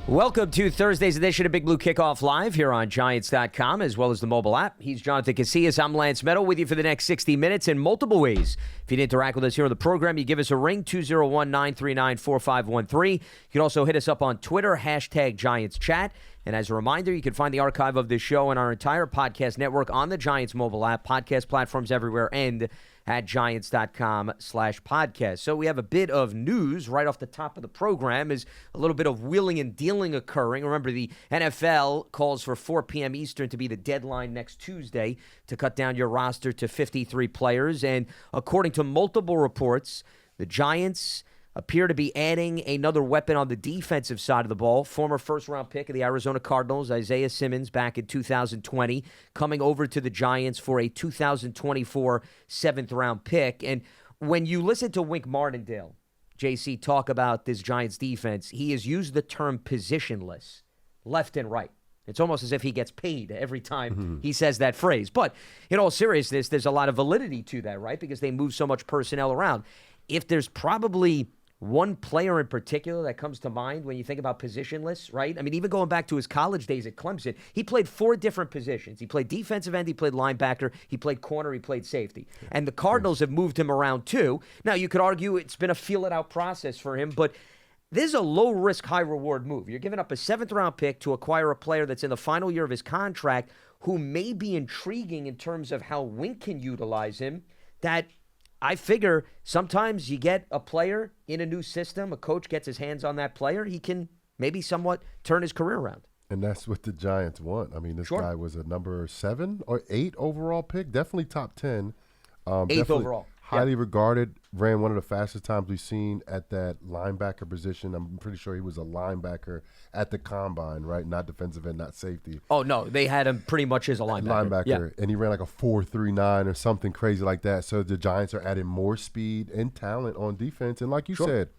Welcome to Thursday's edition of Big Blue Kickoff Live here on Giants.com as well as the mobile app. He's Jonathan Casillas. I'm Lance Medow with you for the next 60 minutes in multiple ways. If you'd interact with us here on the program, you give us a ring, 201-939-4513. You can also hit us up on Twitter, #GiantsChat. And as a reminder, you can find the archive of this show and our entire podcast network on the Giants mobile app, podcast platforms everywhere, and at Giants.com/podcast. So we have a bit of news right off the top of the program, is a little bit of wheeling and dealing occurring. Remember, the NFL calls for 4 p.m. Eastern to be the deadline next Tuesday to cut down your roster to 53 players. And according to multiple reports, the Giants appear to be adding another weapon on the defensive side of the ball. Former first-round pick of the Arizona Cardinals, Isaiah Simmons, back in 2020, coming over to the Giants for a 2024 seventh-round pick. And when you listen to Wink Martindale, JC, talk about this Giants defense, he has used the term positionless, left and right. It's almost as if he gets paid every time he says that phrase. But in all seriousness, there's a lot of validity to that, right? Because they move so much personnel around. If there's probably one player in particular that comes to mind when you think about positionless, right? I mean, even going back to his college days at Clemson, he played 4 different positions. He played defensive end, he played linebacker, he played corner, he played safety. And the Cardinals have moved him around too. Now, you could argue it's been a feel-it-out process for him, but this is a low-risk, high-reward move. You're giving up a 7th-round pick to acquire a player that's in the final year of his contract who may be intriguing in terms of how Wink can utilize him, that I figure sometimes you get a player in a new system, a coach gets his hands on that player, he can maybe somewhat turn his career around. And that's what the Giants want. I mean, this guy was a number 7 or 8 overall pick, definitely top 10. 8th overall. Highly regarded, ran one of the fastest times we've seen at that linebacker position. I'm pretty sure he was a linebacker at the combine, right? Not defensive end, not safety. Oh, no, they had him pretty much as a linebacker. Yeah. And he ran like a 4.39 or something crazy like that. So the Giants are adding more speed and talent on defense. And like you said,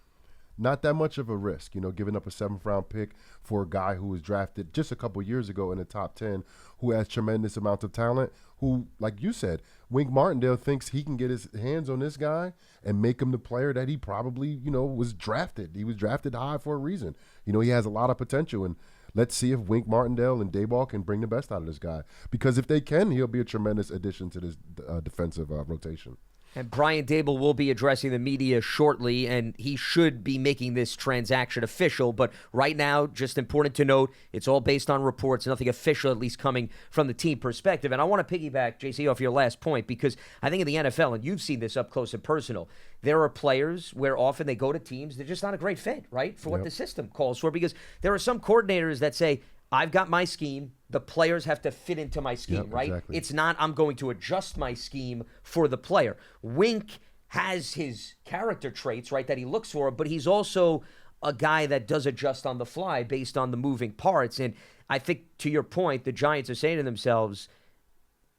not that much of a risk, giving up a 7th-round pick for a guy who was drafted just a couple years ago in the top 10, who has tremendous amounts of talent, who, like you said, Wink Martindale thinks he can get his hands on this guy and make him the player that he probably, was drafted. He was drafted high for a reason. He has a lot of potential, and let's see if Wink Martindale and Daboll can bring the best out of this guy. Because if they can, he'll be a tremendous addition to this defensive rotation. And Brian Daboll will be addressing the media shortly, and he should be making this transaction official. But right now, just important to note, it's all based on reports, nothing official, at least coming from the team perspective. And I want to piggyback, JC, off your last point, because I think in the NFL, and you've seen this up close and personal, there are players where often they go to teams, they're just not a great fit, right, for what the system calls for. Because there are some coordinators that say, I've got my scheme. The players have to fit into my scheme, right? Exactly. It's not I'm going to adjust my scheme for the player. Wink has his character traits, right, that he looks for, but he's also a guy that does adjust on the fly based on the moving parts. And I think, to your point, the Giants are saying to themselves,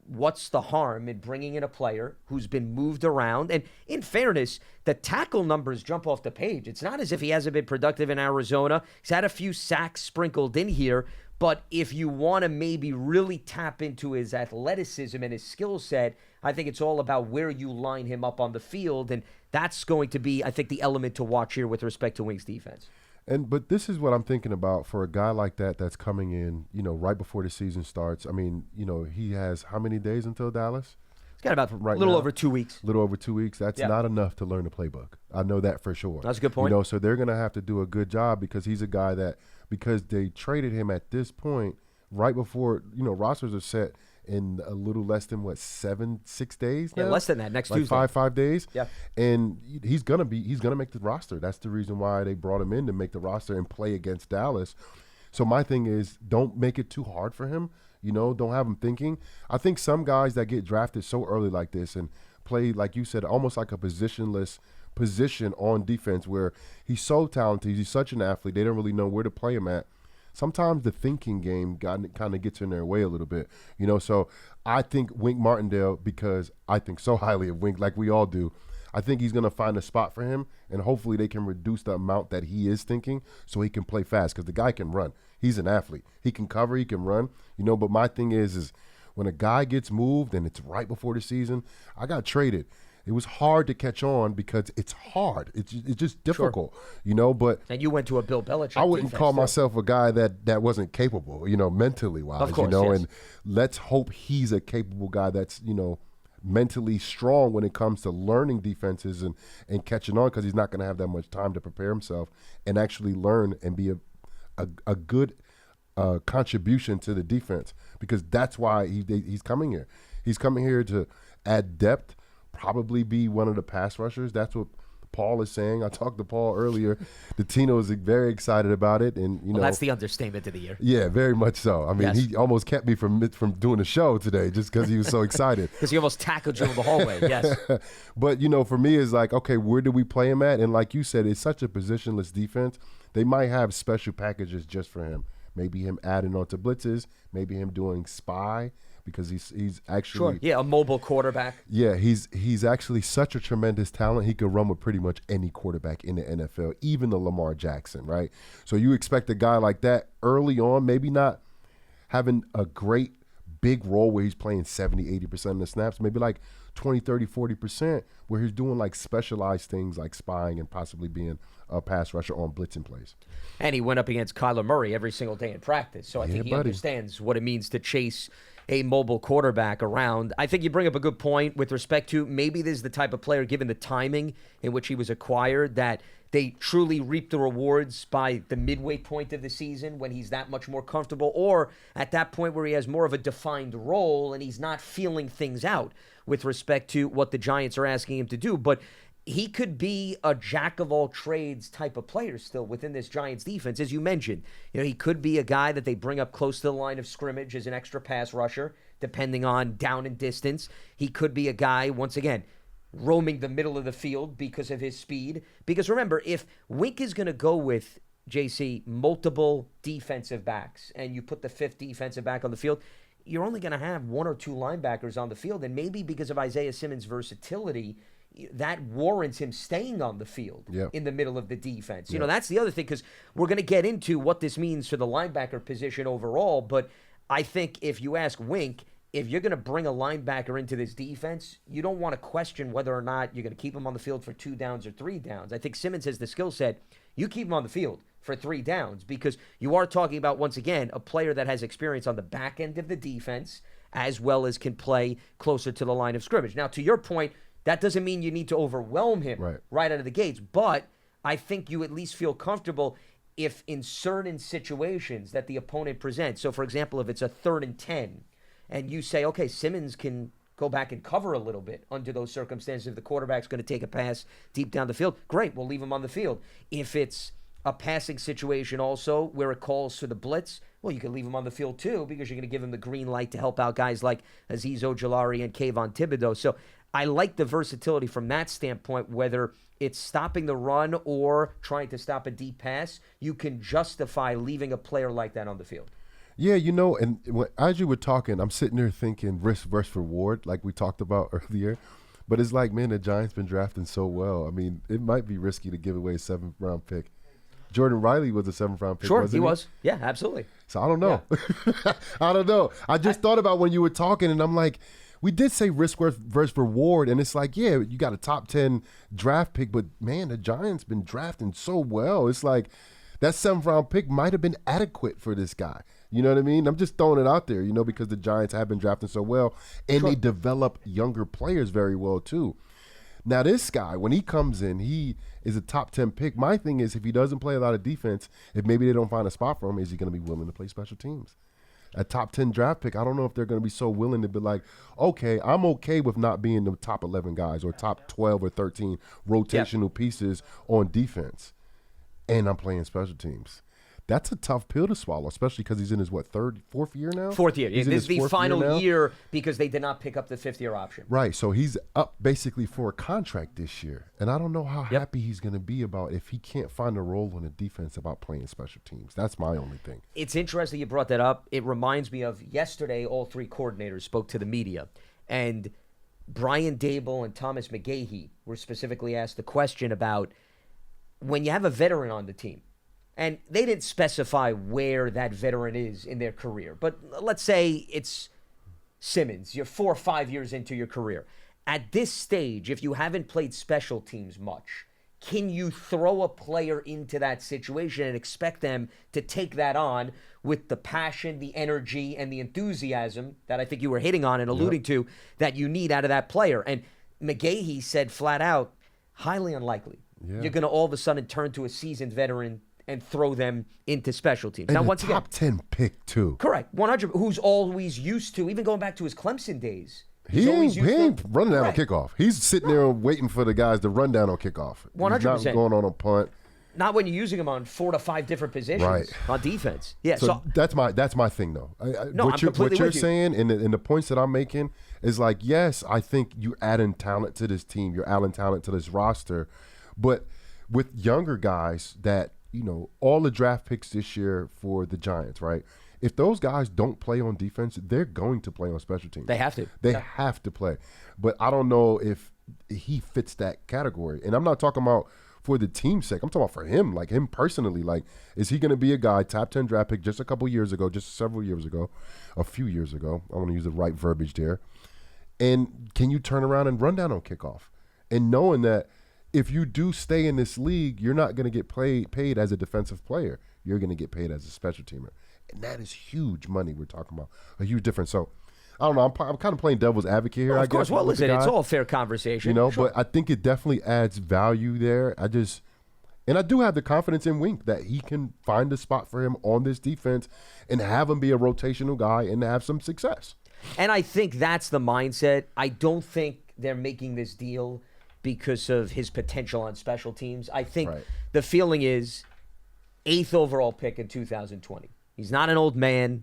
what's the harm in bringing in a player who's been moved around? And in fairness, the tackle numbers jump off the page. It's not as if he hasn't been productive in Arizona. He's had a few sacks sprinkled in here. But if you want to maybe really tap into his athleticism and his skill set, I think it's all about where you line him up on the field. And that's going to be, I think, the element to watch here with respect to Wink's defense. But this is what I'm thinking about for a guy like that that's coming in, right before the season starts. I mean, he has how many days until Dallas? It's got about a little over 2 weeks. A little over 2 weeks. That's not enough to learn the playbook. I know that for sure. That's a good point. So they're going to have to do a good job because he's a guy that, because they traded him at this point, right before, rosters are set in a little less than 6 days now? Yeah, less than that. Next Tuesday. 5 days. Yeah. And he's gonna make the roster. That's the reason why they brought him in, to make the roster and play against Dallas. So my thing is, don't make it too hard for him. Don't have him thinking. I think some guys that get drafted so early like this and play, like you said, almost like a positionless position on defense, where he's so talented, he's such an athlete, they don't really know where to play him at. Sometimes the thinking game kind of gets in their way a little bit, So I think Wink Martindale, because I think so highly of Wink, like we all do, I think he's going to find a spot for him, and hopefully they can reduce the amount that he is thinking so he can play fast, because the guy can run. He's an athlete. He can cover, he can run, But my thing is when a guy gets moved and it's right before the season, I got traded. It was hard to catch on because it's hard. It's just difficult, But And you went to a Bill Belichick I wouldn't defense, call too. myself a guy that wasn't capable, mentally wise, Of course, yes. And let's hope he's a capable guy that's, mentally strong when it comes to learning defenses and catching on, because he's not going to have that much time to prepare himself and actually learn and be a good contribution to the defense, because that's why he's coming here. He's coming here to add depth, probably be one of the pass rushers. That's what Paul is saying. I talked to Paul earlier. The Tino is very excited about it, and Well, that's the understatement of the year. Yeah, very much so. I mean, Yes. he almost kept me from doing the show today just because he was so excited. Because he almost tackled you in the hallway. Yes. But for me, it's like, okay, where do we play him at? And like you said, it's such a positionless defense. They might have special packages just for him. Maybe him adding on to blitzes. Maybe him doing spy, because he's actually Sure. Yeah, a mobile quarterback. Yeah, he's actually such a tremendous talent. He could run with pretty much any quarterback in the NFL, even the Lamar Jackson, right? So you expect a guy like that early on, maybe not having a great big role where he's playing 70, 80% of the snaps, maybe like 20, 30, 40%, where he's doing like specialized things like spying and possibly being a pass rusher on blitzing plays. And he went up against Kyler Murray every single day in practice. So I think he understands what it means to chase a mobile quarterback around. I think you bring up a good point with respect to maybe this is the type of player, given the timing in which he was acquired, that they truly reap the rewards by the midway point of the season when he's that much more comfortable, or at that point where he has more of a defined role and he's not feeling things out with respect to what the Giants are asking him to do. But he could be a jack-of-all-trades type of player still within this Giants defense. As you mentioned, he could be a guy that they bring up close to the line of scrimmage as an extra pass rusher, depending on down and distance. He could be a guy, once again, roaming the middle of the field because of his speed. Because remember, if Wink is going to go with, JC, multiple defensive backs, and you put the fifth defensive back on the field, you're only going to have one or two linebackers on the field. And maybe because of Isaiah Simmons' versatility, that warrants him staying on the field in the middle of the defense. That's the other thing, because we're going to get into what this means for the linebacker position overall. But I think if you ask Wink, if you're going to bring a linebacker into this defense, you don't want to question whether or not you're going to keep him on the field for 2 downs or 3 downs. I think Simmons has the skill set. You keep him on the field for 3 downs, because you are talking about, once again, a player that has experience on the back end of the defense as well as can play closer to the line of scrimmage. Now, to your point, that doesn't mean you need to overwhelm him right out of the gates, but I think you at least feel comfortable if in certain situations that the opponent presents. So, for example, if it's a 3rd and 10, and you say, okay, Simmons can go back and cover a little bit under those circumstances. If the quarterback's going to take a pass deep down the field, great, we'll leave him on the field. If it's a passing situation also where it calls for the blitz, well, you can leave him on the field too, because you're going to give him the green light to help out guys like Azeez Ojulari and Kayvon Thibodeau. So I like the versatility from that standpoint, whether it's stopping the run or trying to stop a deep pass. You can justify leaving a player like that on the field. Yeah, and as you were talking, I'm sitting there thinking risk versus reward, like we talked about earlier. But it's like, man, the Giants been drafting so well. I mean, it might be risky to give away a 7th-round pick. Jordan Riley was a 7th-round pick, Sure, wasn't he was. Yeah, absolutely. So I don't know. Yeah. I don't know. I just thought about when you were talking, and I'm like, we did say risk versus reward, and it's like, yeah, you got a top 10 draft pick, but, man, the Giants been drafting so well. It's like that 7th-round pick might have been adequate for this guy. You know what I mean? I'm just throwing it out there, because the Giants have been drafting so well, and they develop younger players very well too. Now, this guy, when he comes in, he is a top 10 pick. My thing is, if he doesn't play a lot of defense, if maybe they don't find a spot for him, is he going to be willing to play special teams? A top 10 draft pick, I don't know if they're going to be so willing to be like, okay, I'm okay with not being the top 11 guys or top 12 or 13 rotational pieces on defense, and I'm playing special teams. That's a tough pill to swallow, especially because he's in his, 4th year now? 4th year. This is the final year because they did not pick up the 5th-year option. Right, so he's up basically for a contract this year. And I don't know how happy he's going to be about if he can't find a role on the defense about playing special teams. That's my only thing. It's interesting you brought that up. It reminds me of yesterday, all 3 coordinators spoke to the media. And Brian Dable and Thomas McGahee were specifically asked the question about when you have a veteran on the team, and they didn't specify where that veteran is in their career. But let's say it's Simmons. You're 4 or 5 years into your career. at this stage, if you haven't played special teams much, can you throw a player into that situation and expect them to take that on with the passion, the energy, and the enthusiasm that I think you were hitting on and alluding to that you need out of that player? And McGahee said flat out, highly unlikely. Yeah. You're going to all of a sudden turn to a seasoned veteran and throw them into special teams. And now, once top 10 pick, too. Correct. 100. Who's always used to, even going back to his Clemson days. He ain't running down on kickoff. He's sitting there waiting for the guys to run down on kickoff. 100%. He's not going on a punt. Not when you're using him on 4 to 5 different positions on defense. Yeah, so that's my thing, though. What you're saying and the points that I'm making is like, yes, I think you're adding talent to this team. You're adding talent to this roster. But with younger guys that, all the draft picks this year for the Giants, right? If those guys don't play on defense, they're going to play on special teams. They have to. They have to play. But I don't know if he fits that category. And I'm not talking about for the team's sake. I'm talking about for him, like him personally. Like, is he going to be a guy, top 10 draft pick just several years ago, a few years ago. I want to use the right verbiage there. And can you turn around and run down on kickoff? And knowing that if you do stay in this league, you're not going to get paid as a defensive player. You're going to get paid as a special teamer. And that is huge money we're talking about, a huge difference. So, I don't know. I'm kind of playing devil's advocate here, well, I guess. Of course. Well, listen, it's all a fair conversation. Sure. But I think it definitely adds value there. And I do have the confidence in Wink that he can find a spot for him on this defense and have him be a rotational guy and have some success. And I think that's the mindset. I don't think they're making this deal because of his potential on special teams. I think the feeling is 8th overall pick in 2020. He's not an old man.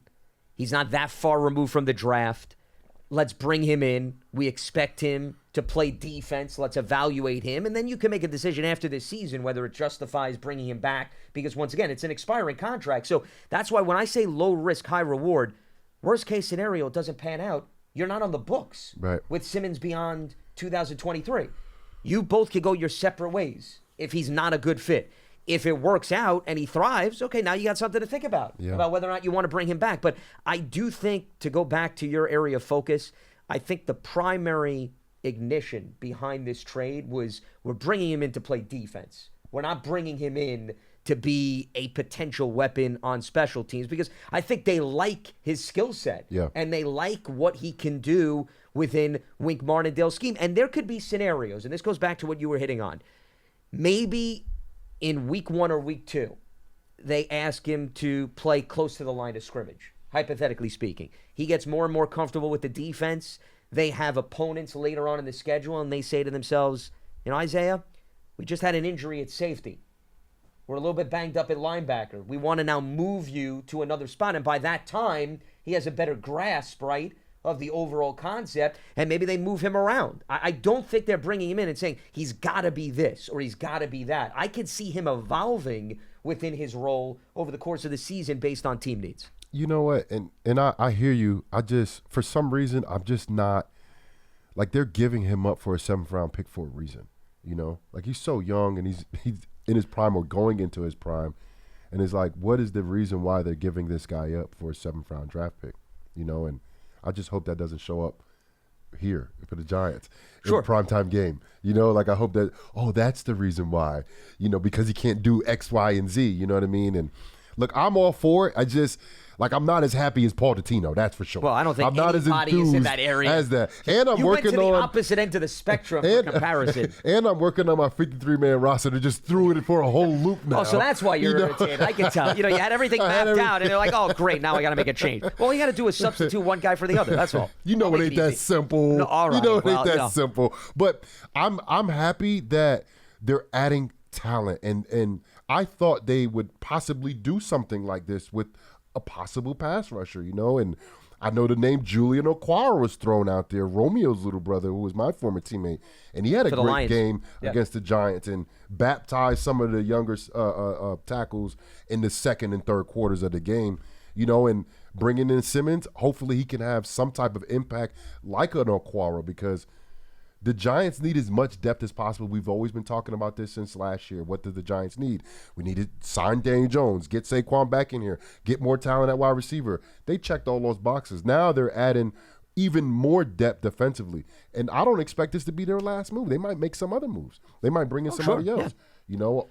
He's not that far removed from the draft. Let's bring him in. We expect him to play defense. Let's evaluate him. And then you can make a decision after this season whether it justifies bringing him back because, once again, it's an expiring contract. So that's why when I say low risk, high reward, worst case scenario, it doesn't pan out. You're not on the books with Simmons beyond 2023. You both could go your separate ways if he's not a good fit. If it works out and he thrives, okay, now you got something to think about whether or not you want to bring him back. But I do think, to go back to your area of focus, I think the primary ignition behind this trade was we're bringing him in to play defense. We're not bringing him in to be a potential weapon on special teams because I think they like his skill set and they like what he can do within Wink Martindale's scheme. And there could be scenarios, and this goes back to what you were hitting on. Maybe in week 1 or week 2, they ask him to play close to the line of scrimmage, hypothetically speaking. He gets more and more comfortable with the defense. They have opponents later on in the schedule, and they say to themselves, Isaiah, we just had an injury at safety. We're a little bit banged up at linebacker. We want to now move you to another spot. And by that time, he has a better grasp, of the overall concept, and maybe they move him around. I don't think they're bringing him in and saying he's got to be this or he's got to be that. I could see him evolving within his role over the course of the season based on team needs. You know what? And I hear you. For some reason, I'm just not, like, they're giving him up for a 7th round pick for a reason. Like, he's so young and he's in his prime or going into his prime. And it's like, what is the reason why they're giving this guy up for a 7th round draft pick? And I just hope that doesn't show up here for the Giants in a primetime game. Like, I hope that, that's the reason why, because he can't do X, Y, and Z. You know what I mean? And look, I'm all for it. I'm not as happy as Paul Dottino, that's for sure. Well, I don't think anybody is in that area. As that. And I'm working on the opposite end of the spectrum for comparison. And I'm working on my 53-man roster to just threw it for a whole loop now. Oh, so that's why you're irritated. I can tell. You had everything mapped out, and they're like, oh, great, now I got to make a change. All you got to do is substitute one guy for the other. That's all. It ain't that simple. No, all right. It ain't that simple. But I'm happy that they're adding talent, and I thought they would possibly do something like this with a possible pass rusher, and I know the name Julian Okwara was thrown out there, Romeo's little brother, who was my former teammate, and he had a great game against the Giants and baptized some of the younger tackles in the second and third quarters of the game, and bringing in Simmons, hopefully he can have some type of impact like an Okwara because the Giants need as much depth as possible. We've always been talking about this since last year. What do the Giants need? We need to sign Daniel Jones, get Saquon back in here, get more talent at wide receiver. They checked all those boxes. Now they're adding even more depth defensively. And I don't expect this to be their last move. They might make some other moves. They might bring in somebody else,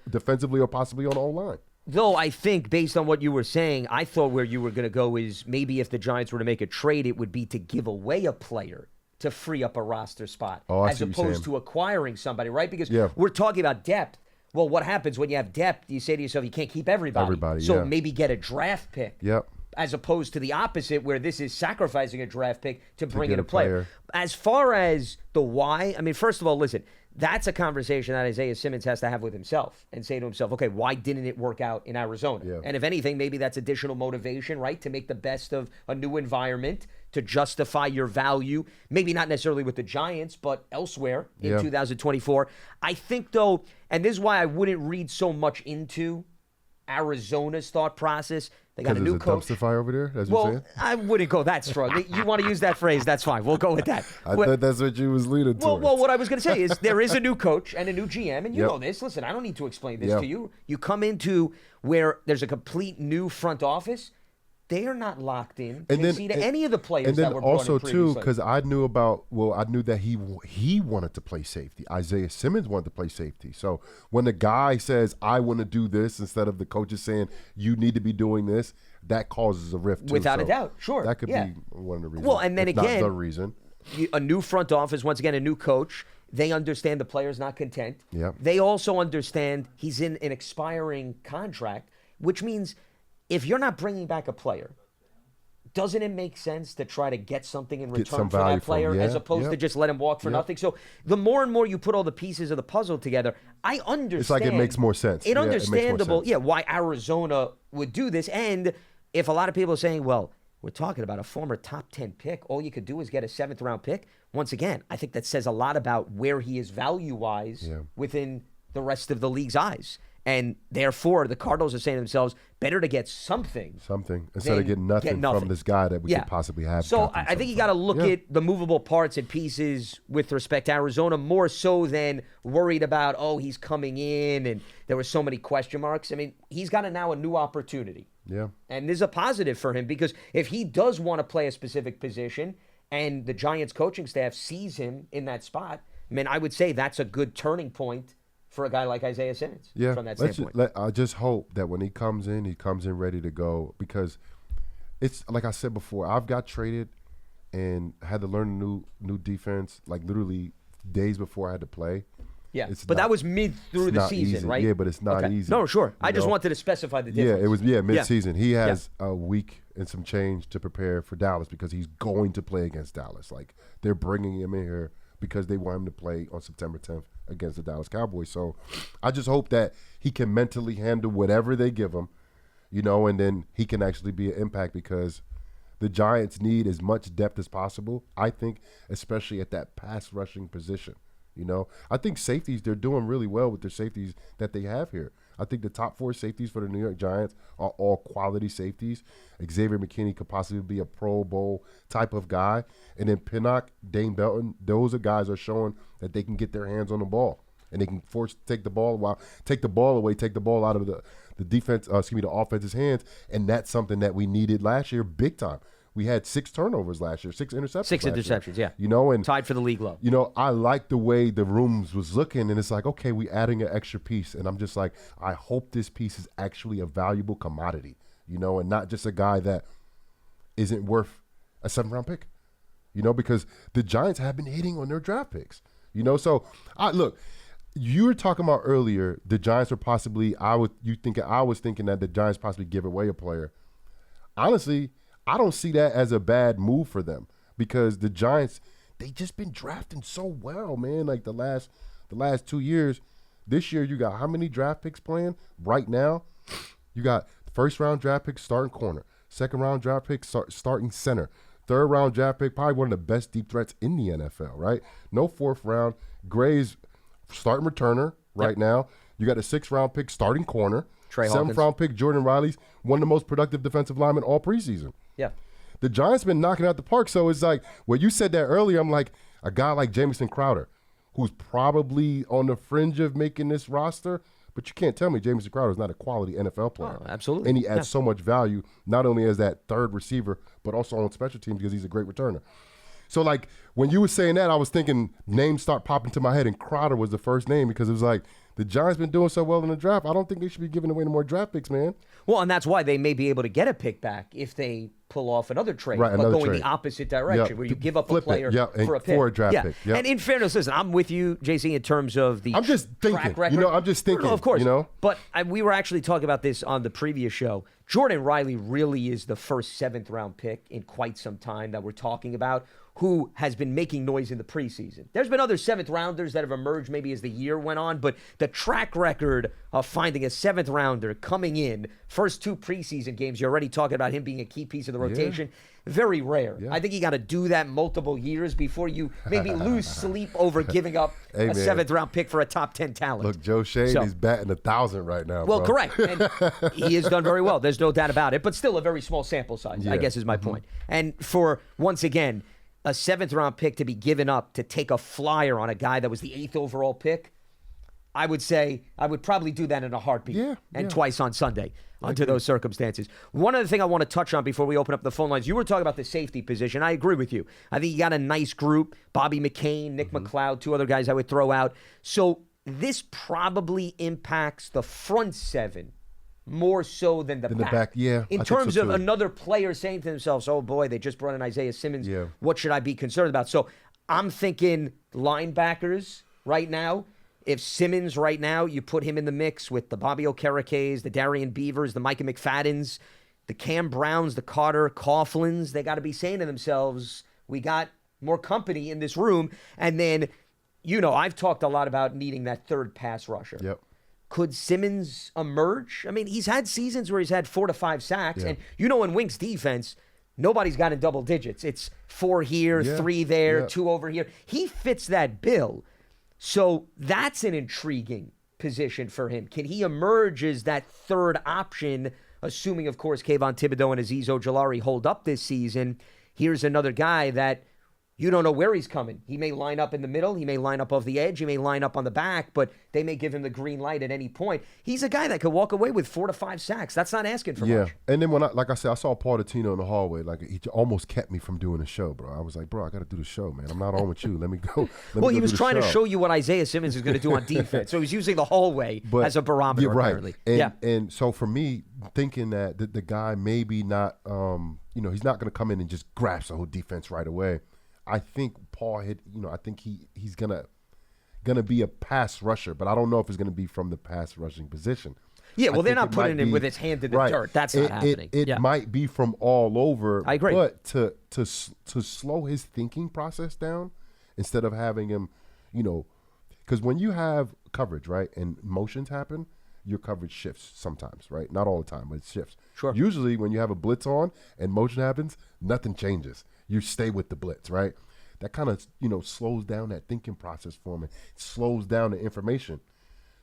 defensively or possibly on the O-line. Though I think, based on what you were saying, I thought where you were going to go is maybe if the Giants were to make a trade, it would be to give away a player to free up a roster spot as opposed to acquiring somebody, right? Because we're talking about depth. Well, what happens when you have depth? You say to yourself, you can't keep everybody. So maybe get a draft pick. Yep. As opposed to the opposite, where this is sacrificing a draft pick to bring in a player. As far as the why, I mean, first of all, listen, that's a conversation that Isaiah Simmons has to have with himself and say to himself, okay, why didn't it work out in Arizona? Yeah. And if anything, maybe that's additional motivation, right, to make the best of a new environment, to justify your value, maybe not necessarily with the Giants, but elsewhere in 2024. I think, though, and this is why I wouldn't read so much into Arizona's thought process. They got a new coach. Dumpster fire over there? That's what you're saying? I wouldn't go that strong. You want to use that phrase, that's fine. We'll go with that. I thought that's what you was leading towards. Well, what I was going to say is there is a new coach and a new GM, and you know this. Listen, I don't need to explain this to you. You come into where there's a complete new front office. They are not locked in to any of the players that were brought in previously. And then also, too, because I knew that he wanted to play safety. Isaiah Simmons wanted to play safety. So when the guy says, I want to do this, instead of the coaches saying, you need to be doing this, that causes a rift, too. Without a doubt, sure. That could be one of the reasons. Well, and then again, not the reason. A new front office, once again, a new coach. They understand the player's not content. Yep. They also understand he's in an expiring contract, which means if you're not bringing back a player, doesn't it make sense to try to get something in return for that player as opposed to just let him walk for nothing? So the more and more you put all the pieces of the puzzle together, I understand. It's like it makes more sense. It's understandable, why Arizona would do this. And if a lot of people are saying, well, we're talking about a former top 10 pick, all you could do is get a 7th-round pick. Once again, I think that says a lot about where he is value-wise within the rest of the league's eyes. And therefore, the Cardinals are saying to themselves, better to get something instead of getting nothing from this guy that we could possibly have. So I think you got to look at the movable parts and pieces with respect to Arizona more so than worried about, he's coming in and there were so many question marks. I mean, he's got now a new opportunity. Yeah. And this is a positive for him because if he does want to play a specific position and the Giants coaching staff sees him in that spot, I would say that's a good turning point for a guy like Isaiah Simmons from that standpoint. I just hope that when he comes in ready to go, because it's like I said before, I've got traded and had to learn a new defense like literally days before I had to play. Yeah, but that was mid through the season, easy. right? Yeah, but it's not easy. No, sure. I just wanted to specify the difference. Yeah, it was mid-season. He has a week and some change to prepare for Dallas because he's going to play against Dallas. Like, they're bringing him in here because they want him to play on September 10th against the Dallas Cowboys. So I just hope that he can mentally handle whatever they give him, and then he can actually be an impact because the Giants need as much depth as possible, I think, especially at that pass rushing position. I think safeties, they're doing really well with their safeties that they have here. I think the top 4 safeties for the New York Giants are all quality safeties. Xavier McKinney could possibly be a Pro Bowl type of guy. And then Pinnock, Dane Belton, those are guys are showing that they can get their hands on the ball. And they can take the ball out of the the offense's hands. And that's something that we needed last year big time. We had 6 turnovers last year, 6 interceptions. 6 interceptions, yeah. And tied for the league low. I like the way the rooms was looking, and it's like, okay, we adding an extra piece, and I'm just like, I hope this piece is actually a valuable commodity, and not just a guy that isn't worth a 7th-round pick, because the Giants have been hitting on their draft picks, So look, you were talking about earlier, the Giants are possibly. I was thinking that the Giants possibly give away a player. Honestly, I don't see that as a bad move for them because the Giants, they just been drafting so well, man. Like the last 2 years. This year, you got how many draft picks playing right now? You got 1st-round draft pick starting corner, 2nd-round draft pick starting center, 3rd-round draft pick, probably one of the best deep threats in the NFL, right? No 4th round. Gray's starting returner right now. You got a 6th-round pick starting corner. 7th-round pick Jordan Riley's one of the most productive defensive linemen all preseason. Yeah. The Giants been knocking out the park. So it's like, well, you said that earlier. I'm like, a guy like Jamison Crowder, who's probably on the fringe of making this roster, but you can't tell me Jamison Crowder is not a quality NFL player. Oh, absolutely. And he adds so much value, not only as that 3rd receiver, but also on special teams because he's a great returner. So, like, when you were saying that, I was thinking names start popping to my head, and Crowder was the first name because it was like, the Giants been doing so well in the draft. I don't think they should be giving away no more draft picks, man. Well, and that's why they may be able to get a pick back if they pull off another trade, Right, but another going trade. the opposite direction, where you give up a Flip it, player for a pick. for a draft pick. Yep. And in fairness, listen, I'm with you, JC, in terms of the I'm just thinking, track record. I'm just thinking. No, of course. You know? But we were actually talking about this on the previous show. Jordan Riley really is the first 7th-round pick in quite some time that we're talking about, who has been making noise in the preseason. There's been other 7th-rounders that have emerged maybe as the year went on, but the track record of finding a 7th-rounder coming in, first 2 preseason games, you're already talking about him being a key piece of the rotation, very rare. Yeah. I think you got to do that multiple years before you maybe lose sleep over giving up a 7th-round pick for a top 10 talent. Look, Joe Shane is batting 1,000 right now. Well, bro. correct. And he has done very well. There's no doubt about it, but still a very small sample size, I guess is my point. And for, once again, a 7th-round pick to be given up to take a flyer on a guy that was the 8th overall pick, I would say I would probably do that in a heartbeat and twice on Sunday under those circumstances. One other thing I want to touch on before we open up the phone lines, you were talking about the safety position. I agree with you. I think you got a nice group, Bobby McCain, Nick McLeod, 2 other guys I would throw out. So this probably impacts the front 7 more so than the back. In terms of another player saying to themselves, oh boy, they just brought in Isaiah Simmons. What should I be concerned about? So I'm thinking linebackers right now. If Simmons right now, you put him in the mix with the Bobby Okerekes, the Darian Beavers, the Micah McFaddens, the Cam Browns, the Carter Coughlins, they got to be saying to themselves, we got more company in this room. And then, I've talked a lot about needing that third pass rusher. Yep. Could Simmons emerge? I mean, he's had seasons where he's had 4 to 5 sacks. And in Wink's defense, nobody's got in double digits. It's 4 here, 3 there, 2 over here. He fits that bill. So that's an intriguing position for him. Can he emerge as that third option, assuming, of course, Kayvon Thibodeau and Azeez Ojulari hold up this season? Here's another guy that you don't know where he's coming. He may line up in the middle. He may line up off the edge. He may line up on the back, but they may give him the green light at any point. He's a guy that could walk away with 4 to 5 sacks. That's not asking for much. And then when like I said, I saw Paul Dottino in the hallway. Like, he almost kept me from doing the show, bro. I was like, bro, I got to do the show, man. I'm not on with you. Let me go. Well, he was trying to show you what Isaiah Simmons is going to do on defense. So he's using the hallway as a barometer, apparently. And so for me, thinking that the guy maybe not, he's not going to come in and just grasp the whole defense right away. I think Paul I think he's gonna be a pass rusher, but I don't know if it's gonna be from the pass rushing position. Yeah, well, they're not putting him with his hand in the dirt. That's not happening. It might be from all over. I agree. But to slow his thinking process down instead of having him, because when you have coverage, right, and motions happen, your coverage shifts sometimes, right? Not all the time, but it shifts. Sure. Usually when you have a blitz on and motion happens, nothing changes. You stay with the blitz, right? That kind of, slows down that thinking process for me. It slows down the information.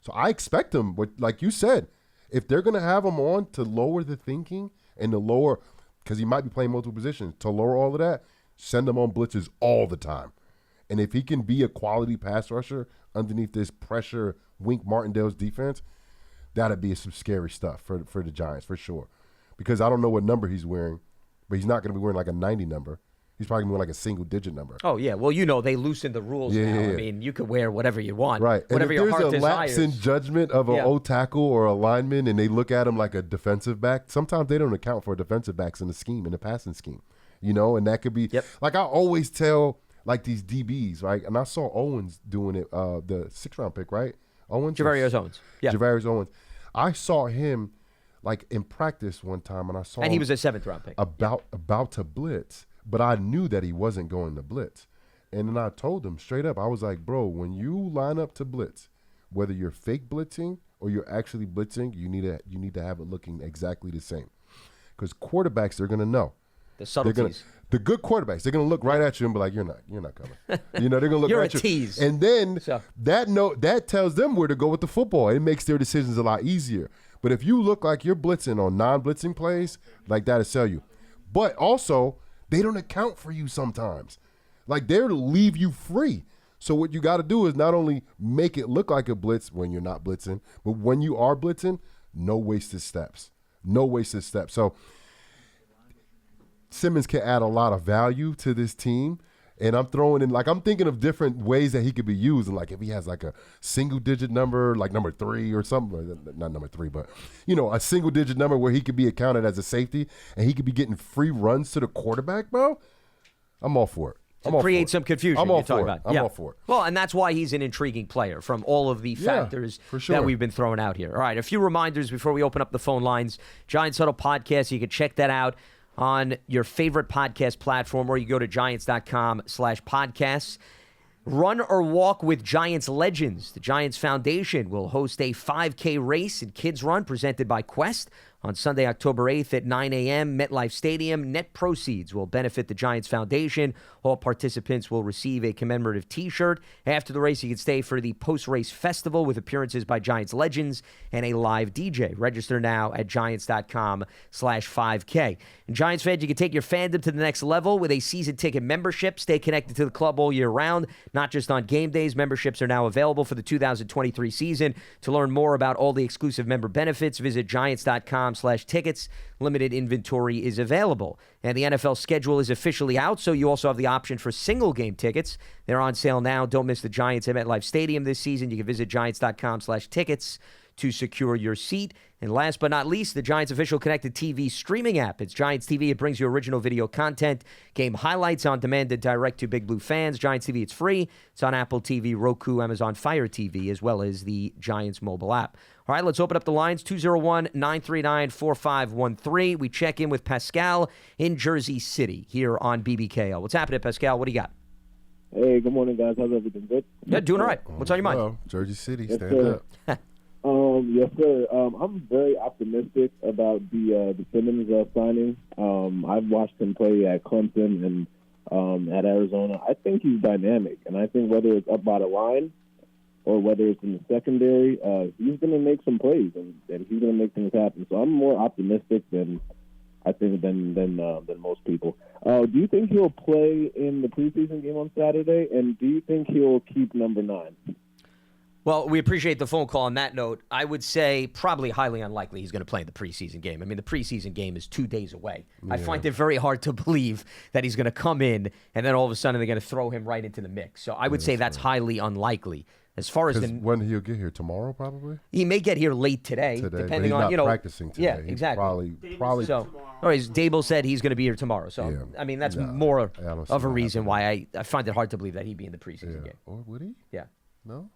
So I expect them, like you said, if they're going to have him on to lower the thinking and to lower, because he might be playing multiple positions, to lower all of that, send him on blitzes all the time. And if he can be a quality pass rusher underneath this pressure Wink Martindale's defense, that'd be some scary stuff for the Giants, for sure. Because I don't know what number he's wearing, but he's not going to be wearing like a 90 number. He's probably going to be like a single-digit number. Oh, yeah. Well, they loosened the rules now. I mean, you could wear whatever you want. Right. Whatever your heart desires. If there's a lapse in judgment of an O-tackle or a lineman and they look at him like a defensive back, sometimes they don't account for defensive backs in the passing scheme. And that could be like I always tell like these DBs, right? And I saw Owens doing it, the 6th-round pick, right? Javarius Owens. Yeah. Javarius Owens. I saw him like in practice one time, and I saw he was a 7th-round pick. About to blitz. But I knew that he wasn't going to blitz. And then I told him straight up, I was like, bro, when you line up to blitz, whether you're fake blitzing or you're actually blitzing, you need to have it looking exactly the same. Because quarterbacks, they're going to know. The subtleties. The good quarterbacks, they're going to look right at you and be like, you're not coming. They're going to look you're right a at you. tease. And then that tells them where to go with the football. It makes their decisions a lot easier. But if you look like you're blitzing on non-blitzing plays, like that'll sell you. But also, they don't account for you sometimes. Like, they're to leave you free. So what you got to do is not only make it look like a blitz when you're not blitzing, but when you are blitzing, no wasted steps. No wasted steps. So Simmons can add a lot of value to this team. And I'm throwing in, like, I'm thinking of different ways that he could be used. And, like, if he has, like, a single-digit number, like number 3 or something, not number 3, but, a single-digit number where he could be accounted as a safety and he could be getting free runs to the quarterback, bro, I'm all for it. To create some confusion. I'm all for it. I'm all for it. Well, and that's why he's an intriguing player from all of the factors that we've been throwing out here. All right, a few reminders before we open up the phone lines. Giants Huddle Podcast, you can check that out on your favorite podcast platform, or you go to giants.com/podcasts. Run or Walk with Giants Legends. The Giants Foundation will host a 5K race and kids run presented by Quest on Sunday, October 8th at 9 a.m., MetLife Stadium. Net proceeds will benefit the Giants Foundation. All participants will receive a commemorative T-shirt. After the race, you can stay for the post-race festival with appearances by Giants legends and a live DJ. Register now at giants.com/5K. And Giants fans, you can take your fandom to the next level with a season ticket membership. Stay connected to the club all year round, not just on game days. Memberships are now available for the 2023 season. To learn more about all the exclusive member benefits, visit giants.com/tickets. Limited inventory is available. And the NFL schedule is officially out, so you also have the option for single game tickets. They're on sale now. Don't miss the Giants at MetLife Stadium this season. You can visit giants.com/tickets to secure your seat. And last but not least, the Giants official connected TV streaming app. It's Giants TV. It brings you original video content, game highlights on demand and direct to Big Blue fans. Giants TV, it's free. It's on Apple TV, Roku, Amazon Fire TV, as well as the Giants mobile app. All right, let's open up the lines, 201-939-4513. We check in with Pascal in Jersey City here on BBKL. What's happening, Pascal? What do you got? Hey, good morning, guys. How's everything? Good? Yeah, doing all right. What's on your mind? Well, Jersey City, Yes, stand sir. up. Yes, sir. I'm very optimistic about the Simmons signing. I've watched him play at Clemson and at Arizona. I think he's dynamic, and I think whether it's up by the line or whether it's in the secondary, he's going to make some plays and he's going to make things happen. So I'm more optimistic than most people. Do you think he'll play in the preseason game on Saturday, and do you think he'll keep number 9? Well, we appreciate the phone call on that note. I would say probably highly unlikely he's going to play in the preseason game. I mean, the preseason game is 2 days away. Yeah. I find it very hard to believe that he's going to come in and then all of a sudden they're going to throw him right into the mix. So I would say that's highly unlikely. As far as when he'll get here tomorrow, probably he may get here late today, depending but he's on not practicing today. Yeah, exactly. Probably. So, Dable said he's going to be here tomorrow. So I mean, that's more of a reason why I find it hard to believe that he'd be in the preseason game. Or would he? Yeah. No.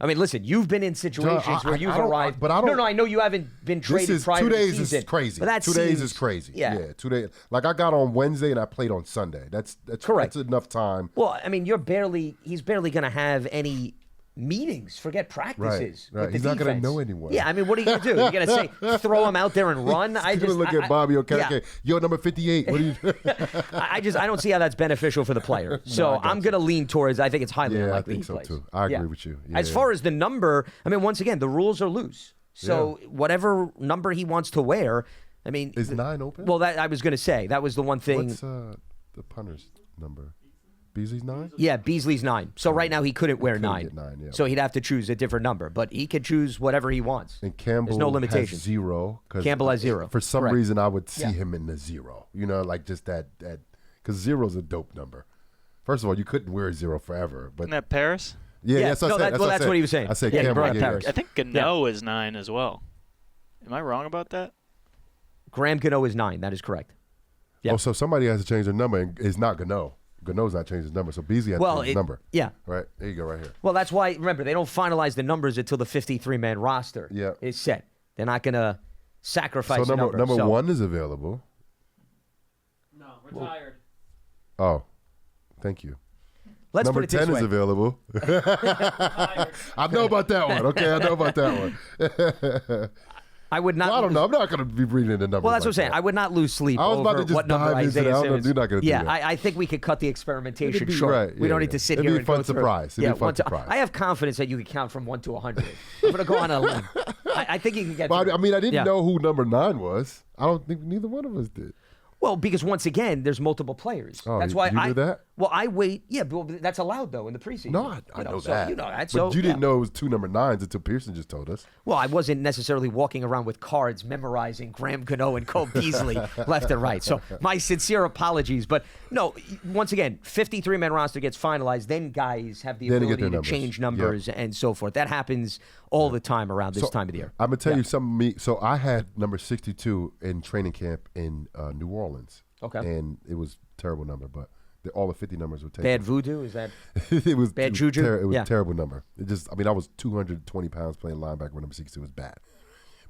I mean, listen, you've been in situations where you've arrived. But I don't. No, I know you haven't been traded prior to the season. 2 days is crazy. But 2 days is crazy. Yeah, 2 days. Like I got on Wednesday and I played on Sunday. That's correct. That's enough time. Well, I mean, he's barely going to have any meetings. Forget practices. Right. He's not going to know anyone. Yeah, I mean, what are you going to do? You're going to say throw him out there and run? I just look at Bobby. Okay, yo, number 58. What do you? I don't see how that's beneficial for the player. So I'm going to lean towards. I think it's highly unlikely he plays. Too. I agree with you. Yeah, as far as the number, I mean, once again, the rules are loose. So whatever number he wants to wear, I mean, is 9 open? Well, that I was going to say that was the one thing. What's the punter's number? Beasley's 9? Yeah, Beasley's 9. So right now he couldn't wear 9. Get 9, yeah. So he'd have to choose a different number, but he could choose whatever he wants. And Campbell There's no limitation. has 0. Campbell has 0. For some reason, I would see him in the 0. You know, like just that because 0 is a dope number. First of all, you couldn't wear 0 forever. But isn't that Paris? Yeah, that's what I said. That's what he was saying. I said Campbell. Paris. I think Gano is 9 as well. Am I wrong about that? Graham Gano is 9. That is correct. Yep. Oh, so somebody has to change their number, and it's not Gano. Gano's not changed his number, so Beasley had to change his number. Yeah. Right. There you go, right here. Well, that's why, remember, they don't finalize the numbers until the 53-man roster is set. They're not going to sacrifice the number. Number 1 is available. No, retired. Oh, thank you. Let's number put it this 10 way. Is available. I know about that one. Okay, I know about that one. I would not. Well, I don't know. I'm not going to be reading the numbers. Well, that's what I'm saying. I would not lose sleep over what number Isaiah Simmons. You're not going to do that. I think we could cut the experimentation short. Right, we don't need to sit here and go through. It'd be a fun surprise. I have confidence that you can count from 1 to 100. I'm going to go on a limb. I think you can get. Well, I mean, I didn't know who number 9 was. I don't think neither one of us did. Well, because once again, there's multiple players. Oh, that's why you knew that? Well, I wait. Yeah, but that's allowed, though, in the preseason. No, I know so, that. You know that. But So, you didn't know it was 2 number 9s until Pearson just told us. Well, I wasn't necessarily walking around with cards memorizing Graham Gano and Cole Beasley left and right. So my sincere apologies. But no, once again, 53-man roster gets finalized. Then guys have the ability to change numbers and so forth. That happens all the time around this time of the year. I'm going to tell you something. So I had number 62 in training camp in New Orleans. Okay. And it was a terrible number, but all the 50 numbers were taken. Bad voodoo? Is that it was bad juju? It was a terrible number. I was 220 pounds playing linebacker when number 62 was bad.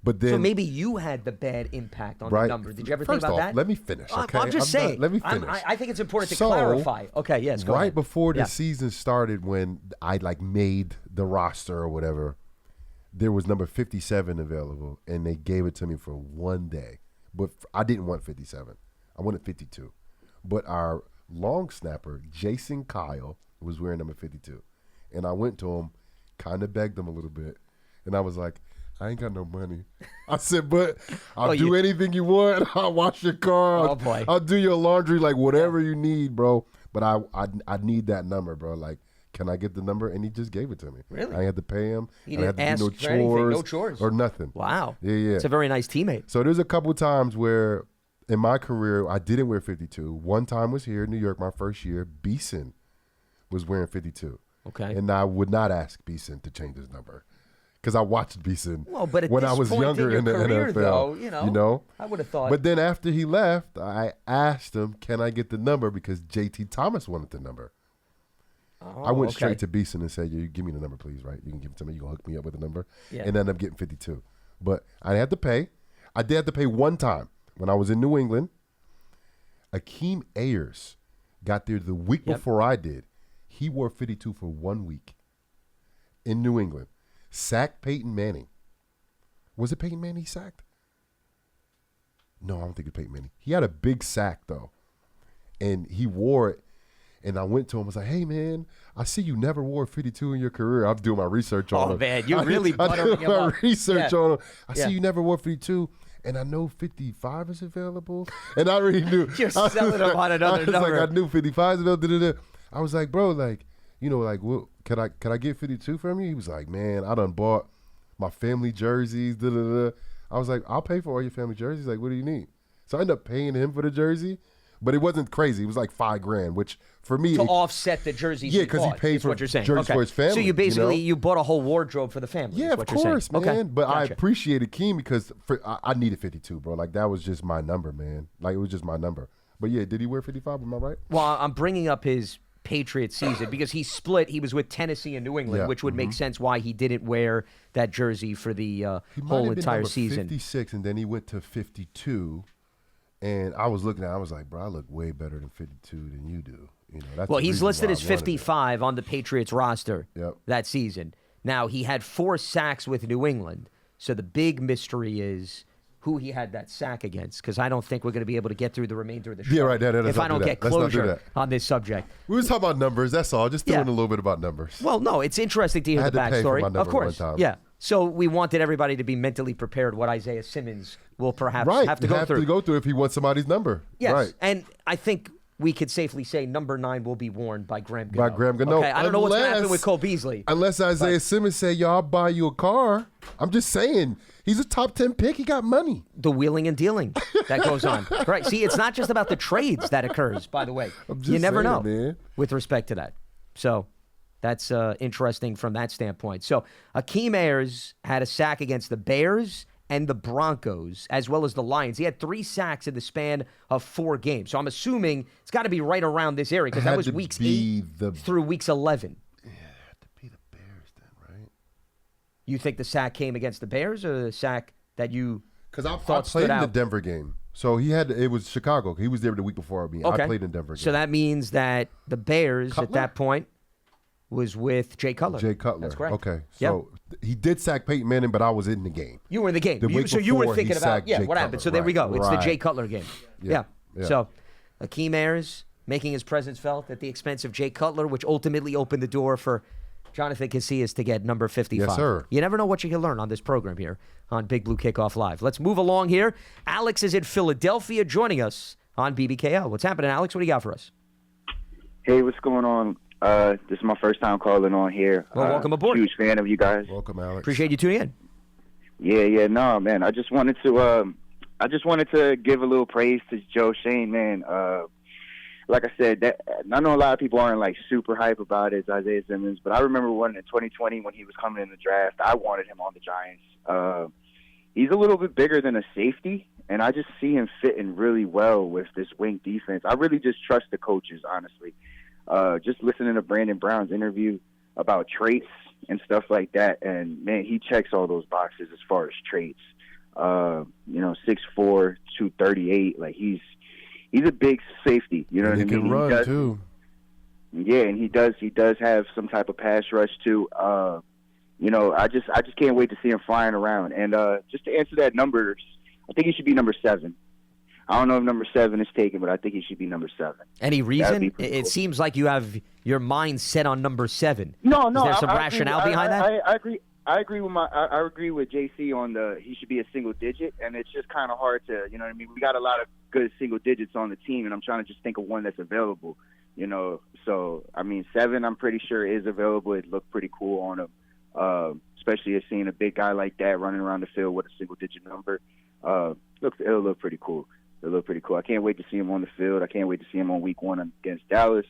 But then, so maybe you had the bad impact on the number. Did you ever think about that? Let me finish, okay? I'm just saying. Let me finish. I think it's important to clarify. Okay, yes, go ahead. Before the season started, when I made the roster or whatever, there was number 57 available, and they gave it to me for one day. But I didn't want 57. I wanted 52. But our long snapper, Jason Kyle, was wearing number 52. And I went to him, kind of begged him a little bit. And I was like, I ain't got no money. I said, but I'll do anything you want. I'll wash your car. I'll do your laundry, whatever you need, bro. But I need that number, bro. Can I get the number? And he just gave it to me. Really? I had to pay him. He didn't I had to ask do for anything, no chores. Or nothing. Wow. Yeah. It's a very nice teammate. So there's a couple times where in my career I didn't wear 52. One time was here in New York, my first year. Beeson was wearing 52. Okay. And I would not ask Beeson to change his number because I watched Beeson but when I was younger in the career, NFL. Though, you know, I would have thought. But then after he left, I asked him, "Can I get the number?" Because J.T. Thomas wanted the number. I went straight to Beeson and said, "You give me the number, please. Right? You can give it to me. You can hook me up with the number." Yeah. And ended up getting 52. But I had to pay. I did have to pay one time when I was in New England. Akeem Ayers got there the week before I did. He wore 52 for 1 week in New England. Sacked Peyton Manning. Was it Peyton Manning he sacked? No, I don't think it was Peyton Manning. He had a big sack, though. And he wore it. And I went to him. I was like, "Hey, man, I see you never wore 52 in your career." I'm doing my research on him. Oh, man, you really buttering him my up. research on him. I see you never wore 52. And I know 55 is available. And I already knew. You're selling him on another number. I knew 55 is available. I was like, "Bro, what, can I get 52 from you?" He was like, "Man, I done bought my family jerseys." I was like, "I'll pay for all your family jerseys. What do you need?" So I ended up paying him for the jersey. But it wasn't crazy. It was like $5,000, which for me to offset the jerseys. Yeah, because he paid for what you're saying. jerseys for his family. So you basically you bought a whole wardrobe for the family. Yeah, of course, man. Okay. But I appreciated Keem because I needed 52, bro. That was just my number, man. It was just my number. But yeah, did he wear 55? Am I right? Well, I'm bringing up his Patriot season because he split. He was with Tennessee and New England, which would make sense why he didn't wear that jersey for the whole entire season. 56, and then he went to 52. And I was looking at it, I was like, "Bro, I look way better than 52 than you do." That's well, he's listed as 55 on the Patriots roster that season. Now, he had 4 sacks with New England. So the big mystery is who he had that sack against, because I don't think we're going to be able to get through the remainder of the show. Yeah, right. If I don't get closure on this subject. We was talking about numbers, that's all. Just doing a little bit about numbers. Well, no, it's interesting to hear the backstory. Of course. Yeah. So we wanted everybody to be mentally prepared what Isaiah Simmons will perhaps have to go through. If he wants somebody's number. Yes. Right. And I think we could safely say number 9 will be worn by Graham Gano. Okay, I don't know what's going to happen with Cole Beasley. Unless Isaiah Simmons say, "Y'all buy you a car." I'm just saying. He's a top 10 pick. He got money. The wheeling and dealing that goes on. Right. See, it's not just about the trades that occurs, by the way. You never know man. With respect to that. So that's interesting from that standpoint. So Akeem Ayers had a sack against the Bears and the Broncos, as well as the Lions. He had 3 sacks in the span of 4 games. So I'm assuming it's got to be right around this area because that was weeks 8 through weeks 11. Yeah, it had to be the Bears then, right? You think the sack came against the Bears or the sack that you Because I thought played stood in the out? Denver game. So it was Chicago. He was there the week before me. Okay. I played in Denver game. So that means that the Bears at that point was with Jay Cutler. Jay Cutler. That's correct. Okay. So he did sack Peyton Manning, but I was in the game. You were in the game. The You were before thinking he about sacked Jay what happened. Cutler. So there we go. It's the Right. Jay Cutler game. Yeah. So Akeem Ayers making his presence felt at the expense of Jay Cutler, which ultimately opened the door for Jonathan Casillas to get number 55. Yes, sir. You never know what you can learn on this program here on Big Blue Kickoff Live. Let's move along here. Alex is in Philadelphia joining us on BBKL. What's happening, Alex? What do you got for us? Hey, what's going on? This is my first time calling on here. Well, welcome aboard. Huge fan of you guys. Welcome, Alex. Appreciate you tuning in. Yeah, no, man. I just wanted to give a little praise to Joe Shane, man. Like I said, I know a lot of people aren't like super hype about it, Isaiah Simmons, but I remember one in 2020 when he was coming in the draft. I wanted him on the Giants. He's a little bit bigger than a safety, and I just see him fitting really well with this wing defense. I really just trust the coaches, honestly. Just listening to Brandon Brown's interview about traits and stuff like that, and man, he checks all those boxes as far as traits. 6'4", 238, like he's a big safety. You know what I mean? He can run too. Yeah, and he does have some type of pass rush too. I just can't wait to see him flying around. And just to answer that number, I think he should be number 7. I don't know if number 7 is taken, but I think he should be number 7. Any reason? Cool. It seems like you have your mind set on number 7. No. Is there some rationale behind that? I agree. I agree with JC on he should be a single digit, and it's just kind of hard to, you know what I mean? We got a lot of good single digits on the team, and I'm trying to just think of one that's available, you know. So, I mean, 7 I'm pretty sure is available. It looked pretty cool on him, especially seeing a big guy like that running around the field with a single digit number. It'll look pretty cool. I can't wait to see him on the field. I can't wait to see him on week 1 against Dallas.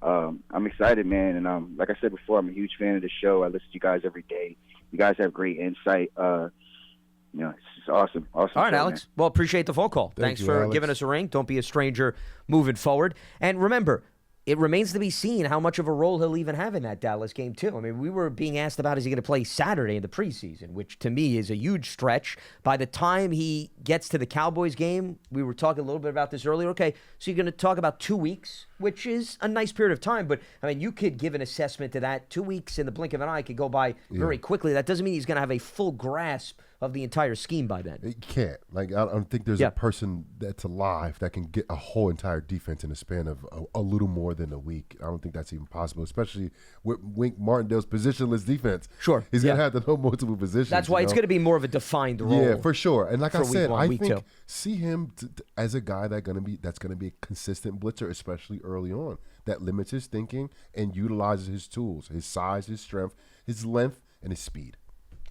I'm excited, man, and like I said before, I'm a huge fan of the show. I listen to you guys every day. You guys have great insight. It's just awesome. All right, show, Alex. Man. Well, appreciate the phone call. Thanks you, for Alex. giving us a ring. Don't be a stranger moving forward. And remember, it remains to be seen how much of a role he'll even have in that Dallas game, too. I mean, we were being asked about, is he going to play Saturday in the preseason, which to me is a huge stretch. By the time he gets to the Cowboys game, we were talking a little bit about this earlier. Okay, so you're going to talk about 2 weeks, which is a nice period of time. But, I mean, you could give an assessment to that. 2 weeks in the blink of an eye could go by very quickly. That doesn't mean he's going to have a full grasp of the entire scheme by then. It can't. Like, I don't think there's a person that's alive that can get a whole entire defense in the span of a little more than a week. I don't think that's even possible, especially with Wink Martindale's positionless defense. Sure. He's going to have to know multiple positions. That's why it's going to be more of a defined role. Yeah, for sure. And like I said, I think two. See him as a guy that's going to be a consistent blitzer, especially early on, that limits his thinking and utilizes his tools, his size, his strength, his length, and his speed.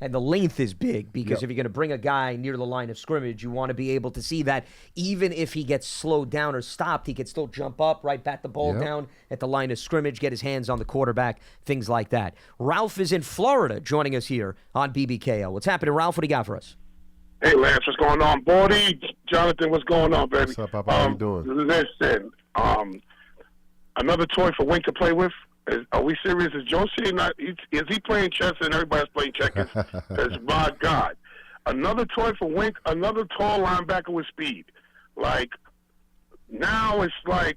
And the length is big because if you're going to bring a guy near the line of scrimmage, you want to be able to see that even if he gets slowed down or stopped, he can still jump up, right, bat the ball down at the line of scrimmage, get his hands on the quarterback, things like that. Ralph is in Florida joining us here on BBKO. What's happening, Ralph? What do you got for us? Hey, Lance, what's going on? Bordy, Jonathan, what's going on, baby? What's up, Papa? How you doing? Listen, another toy for Wink to play with? Are we serious? Is Josie not? Is he playing chess and everybody's playing checkers? Because my God, another toy for Wink, another tall linebacker with speed. Like now, it's like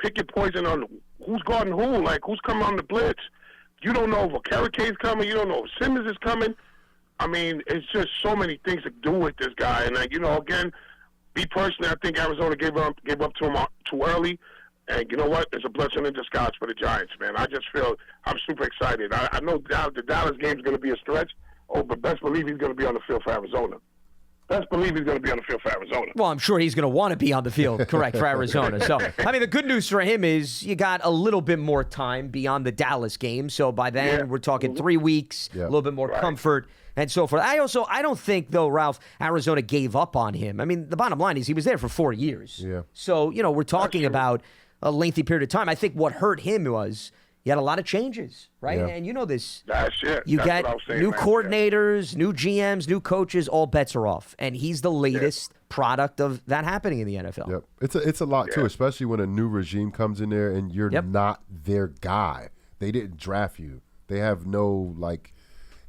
pick your poison on who's guarding who. Like who's coming on the blitz? You don't know if Carricane's coming. You don't know if Simmons is coming. I mean, it's just so many things to do with this guy. And again, me personally, I think Arizona gave up to him too early. And you know what? It's a blessing in disguise for the Giants, man. I just feel I'm super excited. I know the Dallas game is going to be a stretch. But best believe he's going to be on the field for Arizona. Best believe he's going to be on the field for Arizona. Well, I'm sure he's going to want to be on the field, correct, for Arizona. So, I mean, the good news for him is you got a little bit more time beyond the Dallas game. So by then, we're talking 3 weeks, a little bit more comfort, and so forth. I don't think, though, Ralph, Arizona gave up on him. I mean, the bottom line is he was there for 4 years. Yeah. So, we're talking about a lengthy period of time. I think what hurt him was he had a lot of changes, right? Yeah. And you know this. That's it. You That's get what I was saying, new man. coordinators, new GMs, new coaches, all bets are off. And he's the latest product of that happening in the NFL. Yep. It's a lot, too, especially when a new regime comes in there and you're not their guy. They didn't draft you. They have no,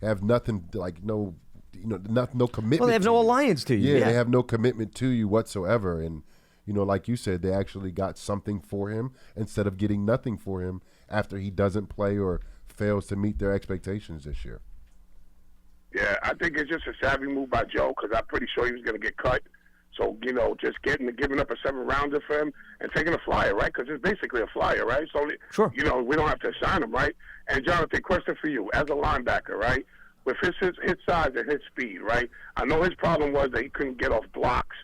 nothing, no commitment. Well, they have no alliance to you. Yeah, they have no commitment to you whatsoever. And, like you said, they actually got something for him instead of getting nothing for him after he doesn't play or fails to meet their expectations this year. Yeah, I think it's just a savvy move by Joe because I'm pretty sure he was going to get cut. So, just giving up a 7-rounder for him and taking a flyer, right? Because it's basically a flyer, right? So, sure. We don't have to sign him, right? And, Jonathan, question for you. As a linebacker, right, with his size and his speed, right, I know his problem was that he couldn't get off blocks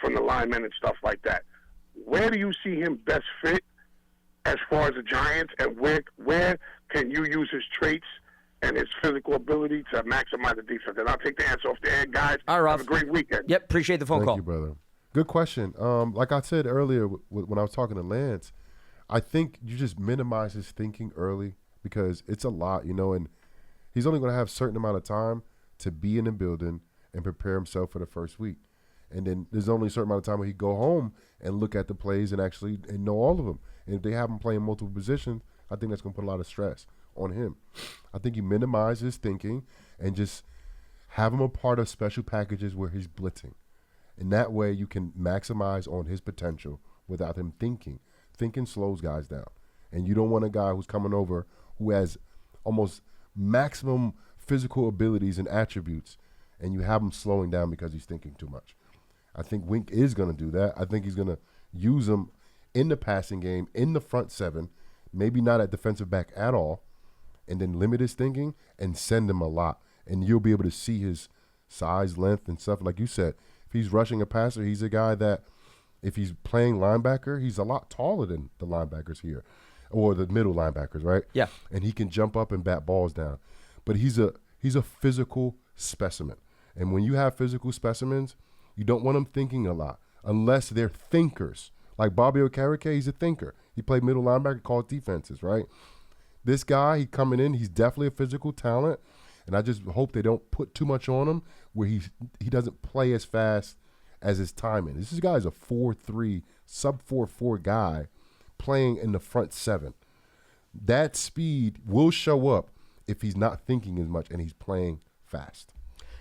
from the linemen and stuff like that. Where do you see him best fit as far as the Giants, and where can you use his traits and his physical ability to maximize the defense? And I'll take the answer off the head, guys. All right, Have a great weekend. Yep, appreciate the phone call. Thank you, brother. Good question. Like I said earlier when I was talking to Lance, I think you just minimize his thinking early because it's a lot, and he's only going to have a certain amount of time to be in the building and prepare himself for the first week. And then there's only a certain amount of time where he go home and look at the plays and actually know all of them. And if they have him playing multiple positions, I think that's going to put a lot of stress on him. I think you minimize his thinking and just have him a part of special packages where he's blitzing. And that way you can maximize on his potential without him thinking. Thinking slows guys down. And you don't want a guy who's coming over who has almost maximum physical abilities and attributes, and you have him slowing down because he's thinking too much. I think Wink is going to do that. I think he's going to use him in the passing game, in the front seven, maybe not at defensive back at all, and then limit his thinking and send him a lot. And you'll be able to see his size, length, and stuff. Like you said, if he's rushing a passer, he's a guy that if he's playing linebacker, he's a lot taller than the linebackers here or the middle linebackers, right? Yeah. And he can jump up and bat balls down. But he's a physical specimen. And when you have physical specimens, you don't want them thinking a lot unless they're thinkers. Like Bobby Okereke, he's a thinker. He played middle linebacker, called defenses, right? This guy, he coming in, he's definitely a physical talent, and I just hope they don't put too much on him where he doesn't play as fast as his timing. This guy is a 4.3, sub 4.4 guy playing in the front seven. That speed will show up if he's not thinking as much and he's playing fast.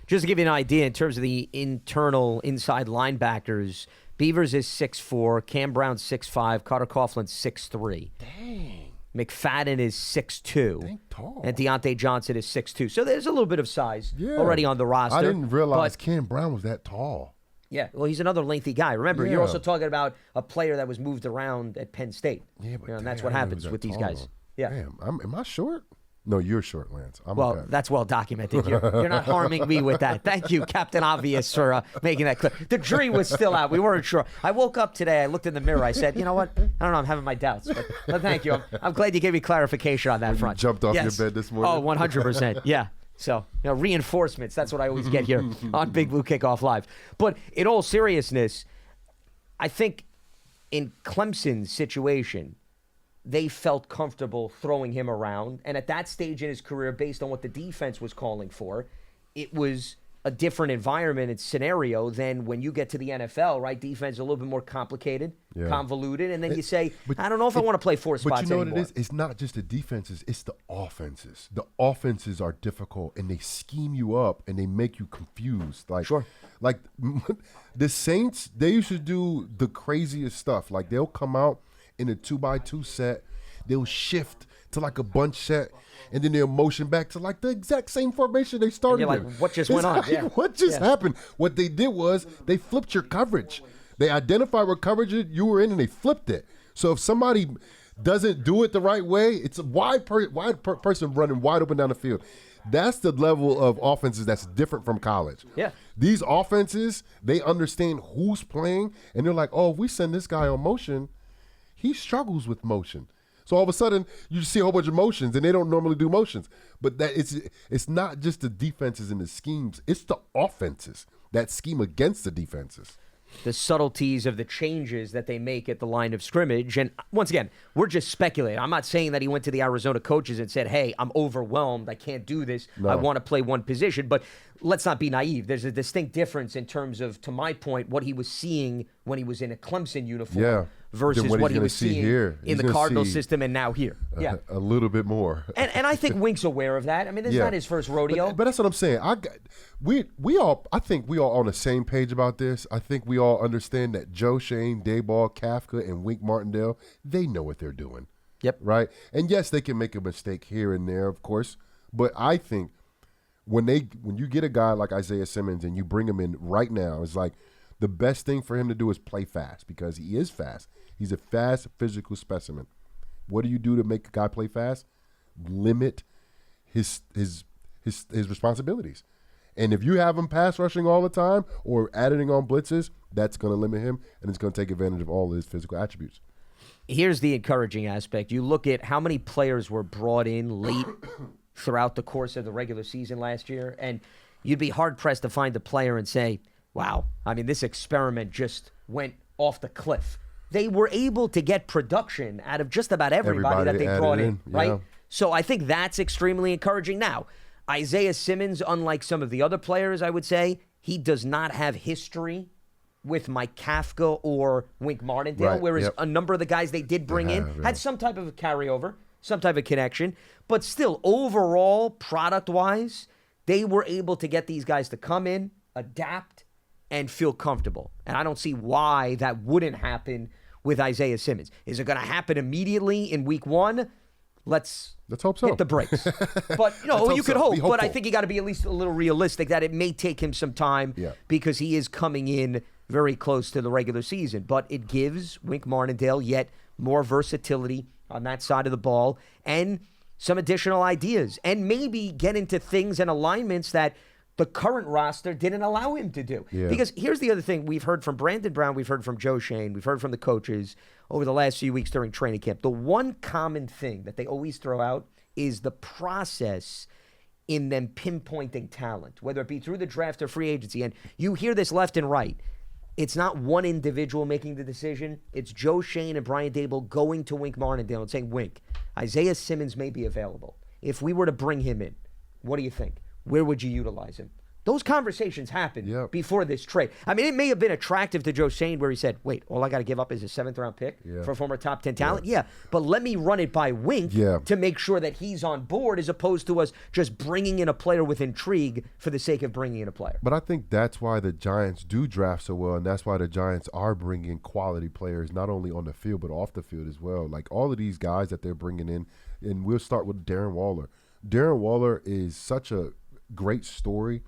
Just to give you an idea, in terms of the internal inside linebackers, Beavers is 6'4", Cam Brown's 6'5", Carter Coughlin's 6'3". Dang. McFadden is 6'2", Dang tall. and Deontay Johnson is 6'2". So there's a little bit of size Yeah. already on the roster. I didn't realize but, Cam Brown was that tall. yeah, well, he's another lengthy guy. Remember, Yeah. you're also talking about a player that was moved around at Penn State. Yeah, but And that's damn, what I didn't happens know he was with that these tall, guys. though. Yeah. Damn, am I short? No, you're short, Lance. Well, that's well documented. You're not harming me with that. Thank you, Captain Obvious, for making that clear. The jury was still out. We weren't sure. I woke up today. I looked in the mirror. I said, you know what? I don't know. I'm having my doubts. But thank you. I'm glad you gave me clarification on that front. You jumped off Yes. your bed this morning? Oh, 100%. Yeah. So, reinforcements. That's what I always get here on Big Blue Kickoff Live. But in all seriousness, I think in Clemson's situation, they felt comfortable throwing him around. And at that stage in his career, based on what the defense was calling for, it was a different environment and scenario than when you get to the NFL, right? Defense is a little bit more complicated, convoluted, and then you say, I don't know if I want to play four spots But you know anymore. what it is? It's not just the defenses, it's the offenses. The offenses are difficult, and they scheme you up, and they make you confused. Like, Sure. Like, the Saints, they used to do the craziest stuff. Like, they'll come out in a 2x2 set, they'll shift to like a bunch set, and then they'll motion back to like the exact same formation they started you're like, in. what just It's went on? like, Yeah. What just happened? What they did was they flipped your coverage. They identified what coverage you were in, and they flipped it. So if somebody doesn't do it the right way, it's a wide person running wide open down the field. That's the level of offenses that's different from college. Yeah. These offenses, they understand who's playing, and they're like, oh, if we send this guy on motion, he struggles with motion. So all of a sudden, you see a whole bunch of motions, and they don't normally do motions. But that it's not just the defenses and the schemes. It's the offenses that scheme against the defenses. The subtleties of the changes that they make at the line of scrimmage. And once again, we're just speculating. I'm not saying that he went to the Arizona coaches and said, hey, I'm overwhelmed. I can't do this. No. I want to play one position. But let's not be naive. There's a distinct difference in terms of, to my point, what he was seeing when he was in a Clemson uniform versus Then what he's he gonna was see seeing here. in He's the gonna Cardinal see system and now here. Yeah. A little bit more. And I think Wink's aware of that. I mean, this is not his first rodeo. But that's what I'm saying. I think we all on the same page about this. I think we all understand that Joe Shane, Dayball, Kafka, and Wink Martindale, they know what they're doing. Yep. Right? And yes, they can make a mistake here and there, of course. But I think when you get a guy like Isaiah Simmons and you bring him in right now, it's like the best thing for him to do is play fast because he is fast. He's a fast physical specimen. What do you do to make a guy play fast? Limit his responsibilities. And if you have him pass rushing all the time or adding on blitzes, that's going to limit him, and it's going to take advantage of all of his physical attributes. Here's the encouraging aspect. You look at how many players were brought in late throughout the course of the regular season last year, and you'd be hard-pressed to find a player and say, wow, I mean, this experiment just went off the cliff. They were able to get production out of just about everybody that they brought in, right? Yeah. So I think that's extremely encouraging. Now, Isaiah Simmons, unlike some of the other players, I would say, he does not have history with Mike Kafka or Wink Martindale, Right, whereas yep. a number of the guys they did bring in had some type of a carryover, some type of connection. But still, overall, product-wise, they were able to get these guys to come in, adapt, and feel comfortable. And I don't see why that wouldn't happen with Isaiah Simmons. Is it going to happen immediately in week one? Let's hope so. hit the brakes. But, you could so. hope. Be But I hopeful. think you got to be at least a little realistic that it may take him some time because he is coming in very close to the regular season. But it gives Wink Martindale yet more versatility on that side of the ball and some additional ideas and maybe get into things and alignments that the current roster didn't allow him to do. Yeah. Because here's the other thing. We've heard from Brandon Brown. We've heard from Joe Shane. We've heard from the coaches over the last few weeks during training camp. The one common thing that they always throw out is the process in them pinpointing talent, whether it be through the draft or free agency. And you hear this left and right. It's not one individual making the decision. It's Joe Shane and Brian Dable going to Wink Martindale and saying, Wink, Isaiah Simmons may be available. If we were to bring him in, what do you think? Where would you utilize him? Those conversations happened before this trade. I mean, it may have been attractive to Joe Shane where he said, wait, all I got to give up is a 7th-round pick for a former top 10 talent? Yeah, but let me run it by Wink to make sure that he's on board as opposed to us just bringing in a player with intrigue for the sake of bringing in a player. But I think that's why the Giants do draft so well, and that's why the Giants are bringing quality players, not only on the field but off the field as well. Like all of these guys that they're bringing in, and we'll start with Darren Waller. Darren Waller is such a great story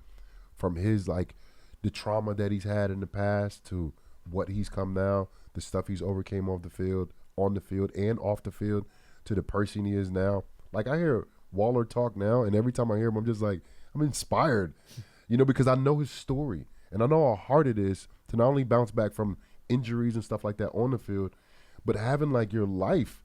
from his, like, the trauma that he's had in the past to what he's come now, the stuff he's overcame off the field, on the field, and off the field, to the person he is now. Like, I hear Waller talk now, and every time I hear him, I'm just like, I'm inspired, because I know his story. And I know how hard it is to not only bounce back from injuries and stuff like that on the field, but having, like, your life.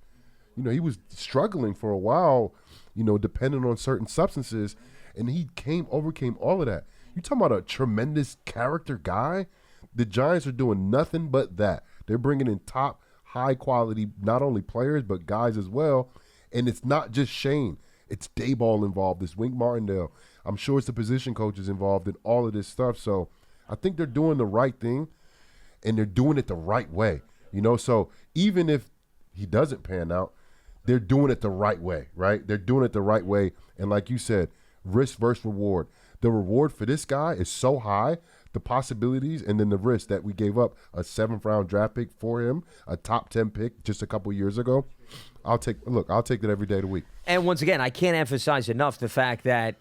He was struggling for a while, depending on certain substances, and he overcame all of that. You talking about a tremendous character guy? The Giants are doing nothing but that. They're bringing in top, high-quality, not only players, but guys as well. And it's not just Shane. It's Dayball involved. It's Wink Martindale. I'm sure it's the position coaches involved in all of this stuff. So I think they're doing the right thing, and they're doing it the right way. So even if he doesn't pan out, they're doing it the right way, right? They're doing it the right way. And like you said, risk versus reward. The reward for this guy is so high, the possibilities, and then the risk that we gave up a 7th-round draft pick for him, a top 10 pick just a couple years ago. I'll take that every day of the week. And once again, I can't emphasize enough the fact that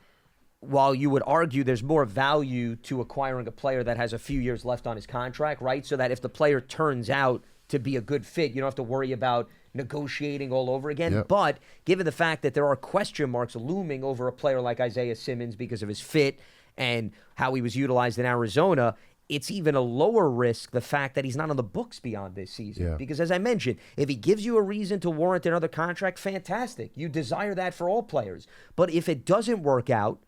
while you would argue there's more value to acquiring a player that has a few years left on his contract, right? So that if the player turns out to be a good fit, you don't have to worry about negotiating all over again. Yep. But given the fact that there are question marks looming over a player like Isaiah Simmons because of his fit and how he was utilized in Arizona, it's even a lower risk, the fact that he's not on the books beyond this season. Yeah. Because as I mentioned, if he gives you a reason to warrant another contract, fantastic. You desire that for all players. But if it doesn't work out,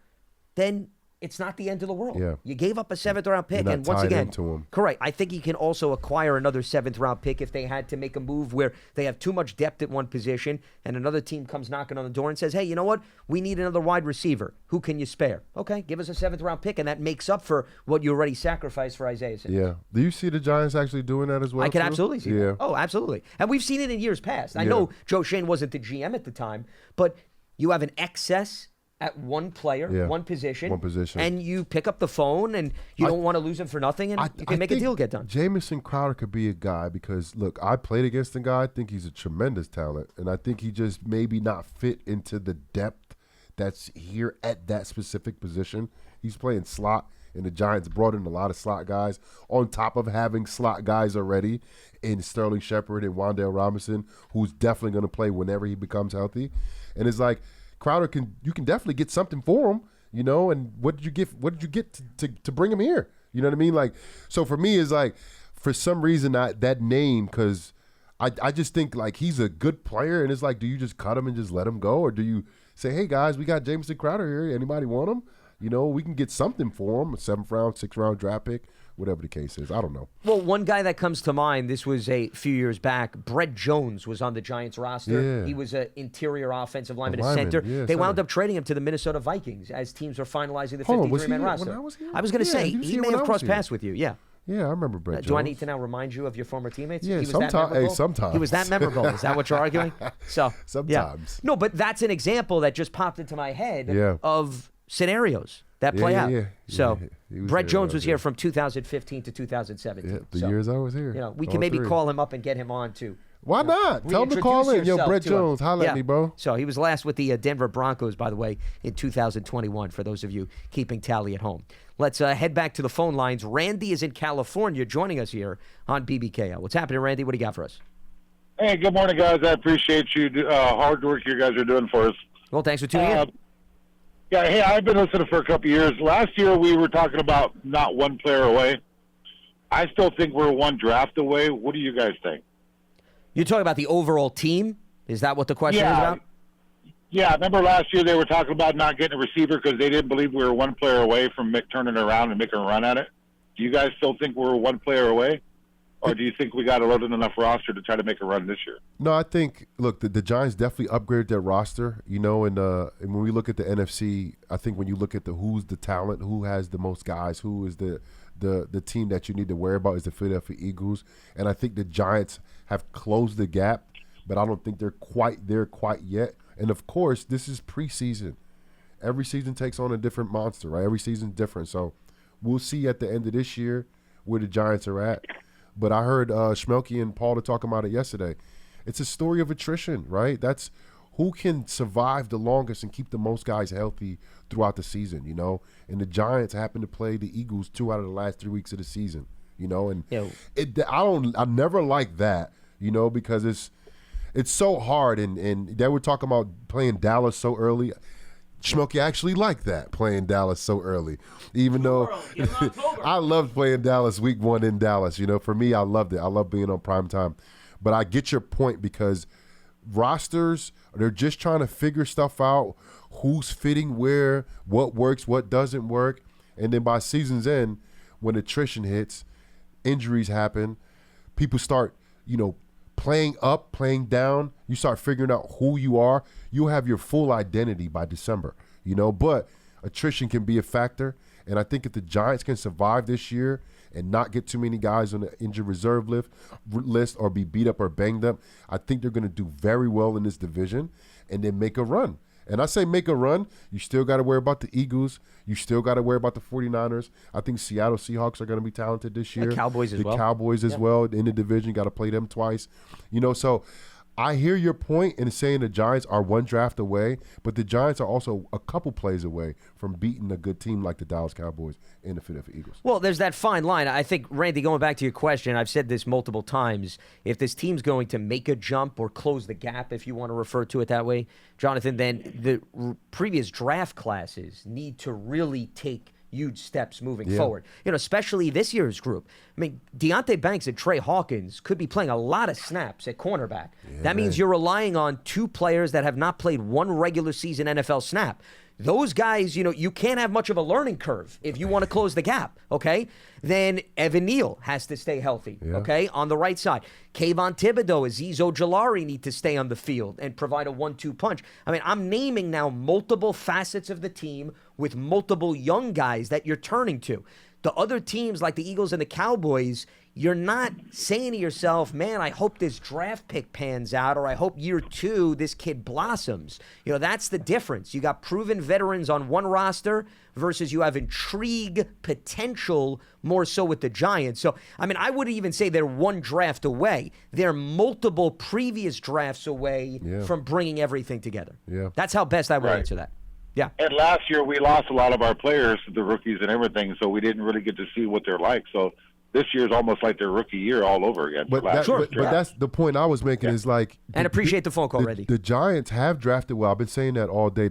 then it's not the end of the world. Yeah. You gave up a 7th-round pick, You're not and once tied again, into him. correct. I think he can also acquire another 7th-round pick if they had to make a move where they have too much depth at one position, and another team comes knocking on the door and says, "Hey, you know what? We need another wide receiver. Who can you spare? Okay, give us a 7th-round pick, and that makes up for what you already sacrificed for Isaiah Simmons." Yeah. Do you see the Giants actually doing that as well? I can too? absolutely see that. Oh, absolutely. And we've seen it in years past. I know Joe Shane wasn't the GM at the time, but you have an excess at one player, one position, and you pick up the phone, and you don't want to lose him for nothing, and you can make a deal get done. Jamison Crowder could be a guy because, look, I played against the guy. I think he's a tremendous talent, and I think he just maybe not fit into the depth that's here at that specific position. He's playing slot, and the Giants brought in a lot of slot guys on top of having slot guys already in Sterling Shepard and Wan'Dale Robinson, who's definitely going to play whenever he becomes healthy. And it's like, Crowder you can definitely get something for him, and what did you get to bring him here? You know what I mean? Like, so for me, it's like, for some reason, that name, because I just think like he's a good player, and it's like, do you just cut him and just let him go, or do you say, hey guys, we got Jamison Crowder here. Anybody want him? You know, we can get something for him, a 7th round, 6th round draft pick, whatever the case is. I don't know. Well, one guy that comes to mind, this was a few years back, Brett Jones was on the Giants roster. Yeah. He was an interior offensive lineman, a lineman, center. yeah, they wound center. up trading him to the Minnesota Vikings as teams were finalizing the Hold on, was 53-man he here roster. when I was here? I was going to Yeah, say, he was he here may when have I was crossed here. paths with you, yeah. Yeah, I remember Brett Jones. Do I need to now remind you of your former teammates? Yeah, He was that sometime- hey, memorable? sometimes. He was that memorable. Is that what you're arguing? So Sometimes. Yeah. No, but that's an example that just popped into my head Yeah. of scenarios that play Yeah, out. yeah. So Yeah, he was Brett there, Jones was here yeah. from 2015 to 2017. Yeah, the So, years I was here. you know, we All can maybe 3. call him up and get him on too. Why not? Tell him to call in. Yo, Brett Jones, holla at me, bro. So he was last with the Denver Broncos, by the way, in 2021, for those of you keeping tally at home. Let's head back to the phone lines. Randy is in California joining us here on BBKL. What's happening, Randy? What do you got for us? Hey, good morning, guys. I appreciate you hard work you guys are doing for us. Well, thanks for tuning in. Yeah, hey, I've been listening for a couple of years. Last year we were talking about not one player away. I still think we're one draft away. What do you guys think? You're talking about the overall team? Is that what the question is about? Yeah, remember last year they were talking about not getting a receiver because they didn't believe we were one player away from turning it around and making a run at it. Do you guys still think we're one player away? Or do you think we got a loaded enough roster to try to make a run this year? No, I think, look, the Giants definitely upgraded their roster, you know, and when we look at the NFC, I think when you look at who's the talent, who has the most guys, who is the team that you need to worry about is the Philadelphia Eagles. And I think the Giants have closed the gap, but I don't think they're quite there quite yet. And, of course, this is preseason. Every season takes on a different monster, right? Every season's different. So we'll see at the end of this year where the Giants are at. But I heard Schmelke and Paul talking about it yesterday. It's a story of attrition, right? That's who can survive the longest and keep the most guys healthy throughout the season, you know? And the Giants happen to play the Eagles 2 out of the last 3 weeks of the season, you know? And I never like that, you know, because it's so hard. And they were talking about playing Dallas so early. Schmelke actually liked that, playing Dallas so early, even though I loved playing Dallas week 1 in Dallas. You know, for me, I loved it. I love being on primetime. But I get your point because rosters, they're just trying to figure stuff out, who's fitting where, what works, what doesn't work. And then by season's end, when attrition hits, injuries happen, people start, you know, playing up, playing down, you start figuring out who you are. You'll have your full identity by December, you know, but attrition can be a factor. And I think if the Giants can survive this year and not get too many guys on the injured reserve list or be beat up or banged up, I think they're going to do very well in this division and then make a run. And I say make a run, you still got to worry about the Eagles. You still got to worry about the 49ers. I think Seattle Seahawks are going to be talented this year. The Cowboys as well. The Cowboys as well in the division. Got to play them twice. You know, so I hear your point in saying the Giants are one draft away, but the Giants are also a couple plays away from beating a good team like the Dallas Cowboys and the Philadelphia Eagles. Well, there's that fine line. I think, Randy, going back to your question, I've said this multiple times. If this team's going to make a jump or close the gap, if you want to refer to it that way, Jonathan, then the previous draft classes need to really take huge steps moving forward. You know, especially this year's group. I mean, Deonte Banks and Trey Hawkins could be playing a lot of snaps at cornerback. That means you're relying on 2 players that have not played 1 regular season NFL snap. Those guys, you know, you can't have much of a learning curve if you want to close the gap, okay? Then Evan Neal has to stay healthy, okay, on the right side. Kayvon Thibodeau, Azeez Ojulari need to stay on the field and provide a 1-2 punch. I mean, I'm naming now multiple facets of the team with multiple young guys that you're turning to. The other teams like the Eagles and the Cowboys, you're not saying to yourself, man, I hope this draft pick pans out, or I hope year 2 this kid blossoms. You know, that's the difference. You got proven veterans on one roster versus you have intrigue, potential, more so with the Giants. So, I mean, I wouldn't even say they're one draft away. They're multiple previous drafts away from bringing everything together. That's how best I would answer that. Yeah. And last year we lost a lot of our players, the rookies and everything, so we didn't really get to see what they're like. So this year is almost like their rookie year all over again. But that's the point I was making is like... And appreciate the phone call, Randy. The Giants have drafted well. I've been saying that all day.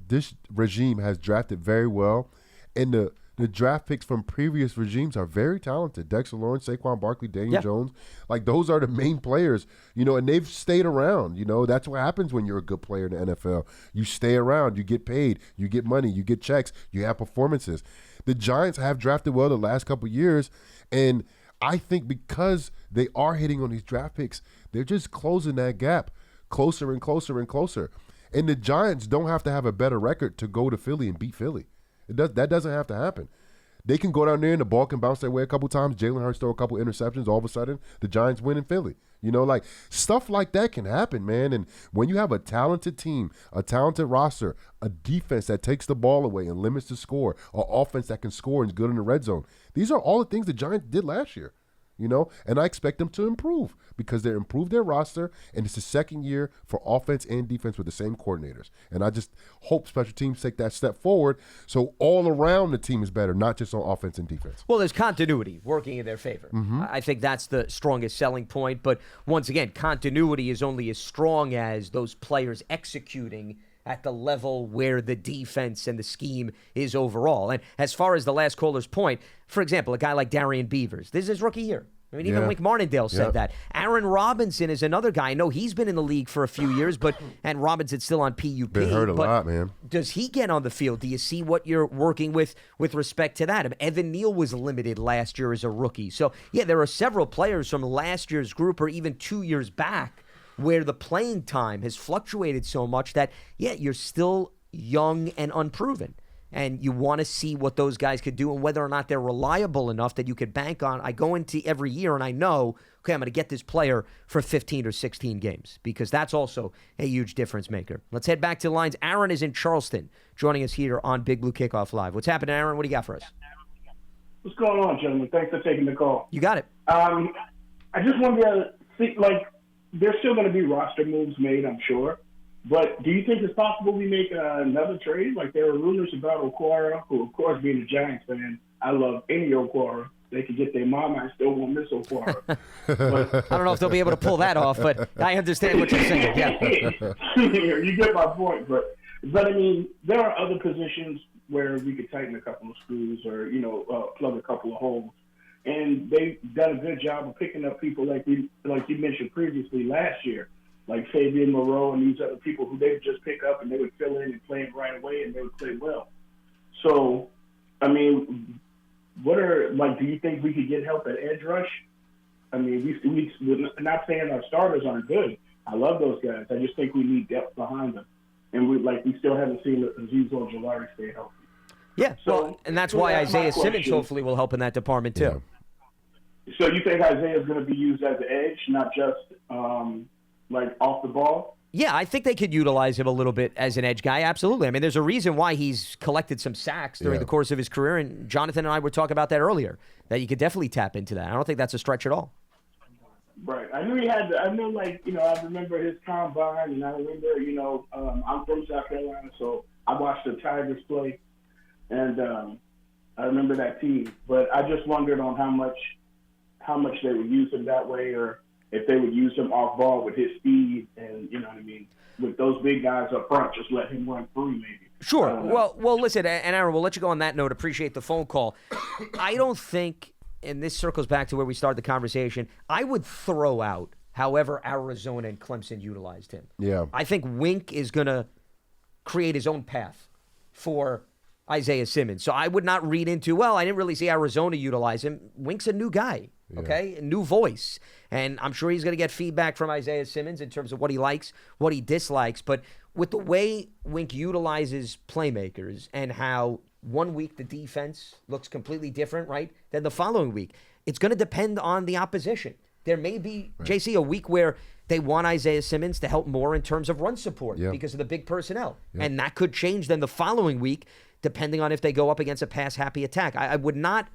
This regime has drafted very well. And the draft picks from previous regimes are very talented. Dexter Lawrence, Saquon Barkley, Daniel Jones. Like, those are the main players, and they've stayed around. That's what happens when you're a good player in the NFL. You stay around. You get paid. You get money. You get checks. You have performances. The Giants have drafted well the last couple of years, and I think because they are hitting on these draft picks, they're just closing that gap closer and closer and closer. And the Giants don't have to have a better record to go to Philly and beat Philly. That doesn't have to happen. They can go down there and the ball can bounce their way a couple times. Jalen Hurts throw a couple interceptions. All of a sudden, the Giants win in Philly. Stuff like that can happen, man. And when you have a talented team, a talented roster, a defense that takes the ball away and limits the score, an offense that can score and is good in the red zone, these are all the things the Giants did last year. And I expect them to improve because they improved their roster, and it's the second year for offense and defense with the same coordinators. And I just hope special teams take that step forward so all around the team is better, not just on offense and defense. Well, there's continuity working in their favor. I think that's the strongest selling point. But once again, continuity is only as strong as those players executing at the level where the defense and the scheme is overall. And as far as the last caller's point, for example, a guy like Darian Beavers, this is his rookie year. I mean, even Wink Martindale said that. Aaron Robinson is another guy. I know he's been in the league for a few years, and Robinson's still on PUP. Been hurt a lot, man. Does he get on the field? Do you see what you're working with respect to that? I mean, Evan Neal was limited last year as a rookie. So, there are several players from last year's group or even 2 years back where the playing time has fluctuated so much that, you're still young and unproven. And you want to see what those guys could do and whether or not they're reliable enough that you could bank on. I go into every year and I know, okay, I'm going to get this player for 15 or 16 games because that's also a huge difference maker. Let's head back to the lines. Aaron is in Charleston joining us here on Big Blue Kickoff Live. What's happening, Aaron? What do you got for us? What's going on, gentlemen? Thanks for taking the call. You got it. I just wanted to see, there's still going to be roster moves made, I'm sure. But do you think it's possible we make another trade? Like, there were rumors about Okwara, who, of course, being a Giants fan, I love any Okwara. They could get their mama and still won't miss Okwara. But I don't know if they'll be able to pull that off, but I understand what you're saying. Yeah. You get my point. But I mean, there are other positions where we could tighten a couple of screws or, plug a couple of holes. And they've done a good job of picking up people like you mentioned previously last year, like Fabian Moreau and these other people who they would just pick up and they would fill in and play it right away and they would play well. So, I mean, do you think we could get help at edge rush? I mean, we're not saying our starters aren't good. I love those guys. I just think we need depth behind them. And we still haven't seen Azeez Ojulari stay healthy. Yeah, so, and that's why Isaiah Simmons hopefully will help in that department too. Yeah. So you think Isaiah is going to be used as an edge, not just off the ball? Yeah, I think they could utilize him a little bit as an edge guy. Absolutely. I mean, there's a reason why he's collected some sacks during the course of his career, and Jonathan and I were talking about that earlier, that you could definitely tap into that. I don't think that's a stretch at all. Right. I knew he had. I remember his combine, and I remember, I'm from South Carolina, so I watched the Tigers play, and I remember that team. But I just wondered on how much they would use him that way, or if they would use him off ball with his speed, and with those big guys up front, just let him run free, maybe. Sure. Well, listen, and Aaron, we'll let you go on that note. Appreciate the phone call. I don't think. And this circles back to where we started the conversation, I would throw out however Arizona and Clemson utilized him. Yeah. I think Wink is going to create his own path for Isaiah Simmons. So I would not read into, I didn't really see Arizona utilize him. Wink's a new guy, okay? A new voice. And I'm sure he's going to get feedback from Isaiah Simmons in terms of what he likes, what he dislikes. But with the way Wink utilizes playmakers and how 1 week the defense looks completely different, right, than the following week, it's going to depend on the opposition. There may be, JC, a week where they want Isaiah Simmons to help more in terms of run support because of the big personnel. And that could change then the following week depending on if they go up against a pass-happy attack. I would not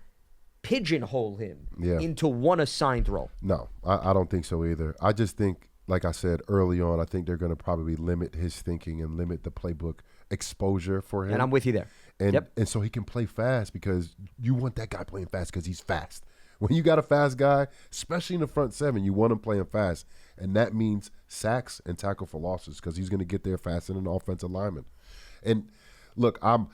pigeonhole him into one assigned role. No, I don't think so either. I just think, like I said early on, I think they're going to probably limit his thinking and limit the playbook exposure for him. And I'm with you there. And so he can play fast because you want that guy playing fast because he's fast. When you got a fast guy, especially in the front seven, you want him playing fast. And that means sacks and tackle for losses because he's going to get there faster than an offensive lineman. And Look, I'm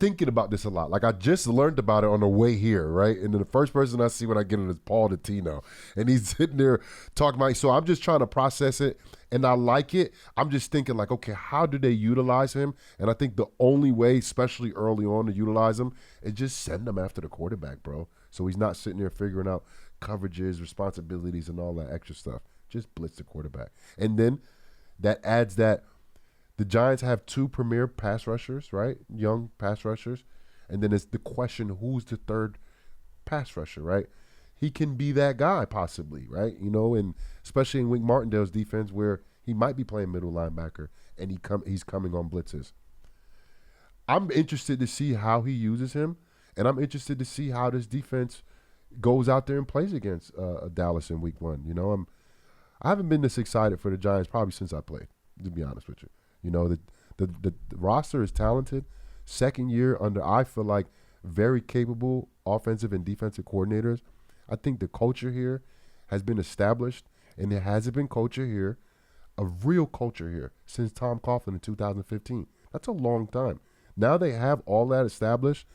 thinking about this a lot. Like I just learned about it on the way here, right? And then the first person I see when I get in is Paul Dottino, and he's sitting there talking about. So I'm just trying to process it, and I like it. I'm just thinking like, okay, how do they utilize him? And I think the only way, especially early on, to utilize him is just send him after the quarterback, bro. So he's not sitting there figuring out coverages, responsibilities, and all that extra stuff. Just blitz the quarterback, and then that adds that. The Giants have 2 premier pass rushers, right? Young pass rushers. And then it's the question, who's the third pass rusher, right? He can be that guy possibly, right? You know, and especially in Wink Martindale's defense where he might be playing middle linebacker and he's coming on blitzes. I'm interested to see how he uses him, and I'm interested to see how this defense goes out there and plays against Dallas in week 1. You know, I haven't been this excited for the Giants probably since I played, to be honest with you. You know, the roster is talented. Second year under, I feel like, very capable offensive and defensive coordinators. I think the culture here has been established, and there hasn't been culture here, a real culture here, since Tom Coughlin in 2015. That's a long time. Now they have all that established,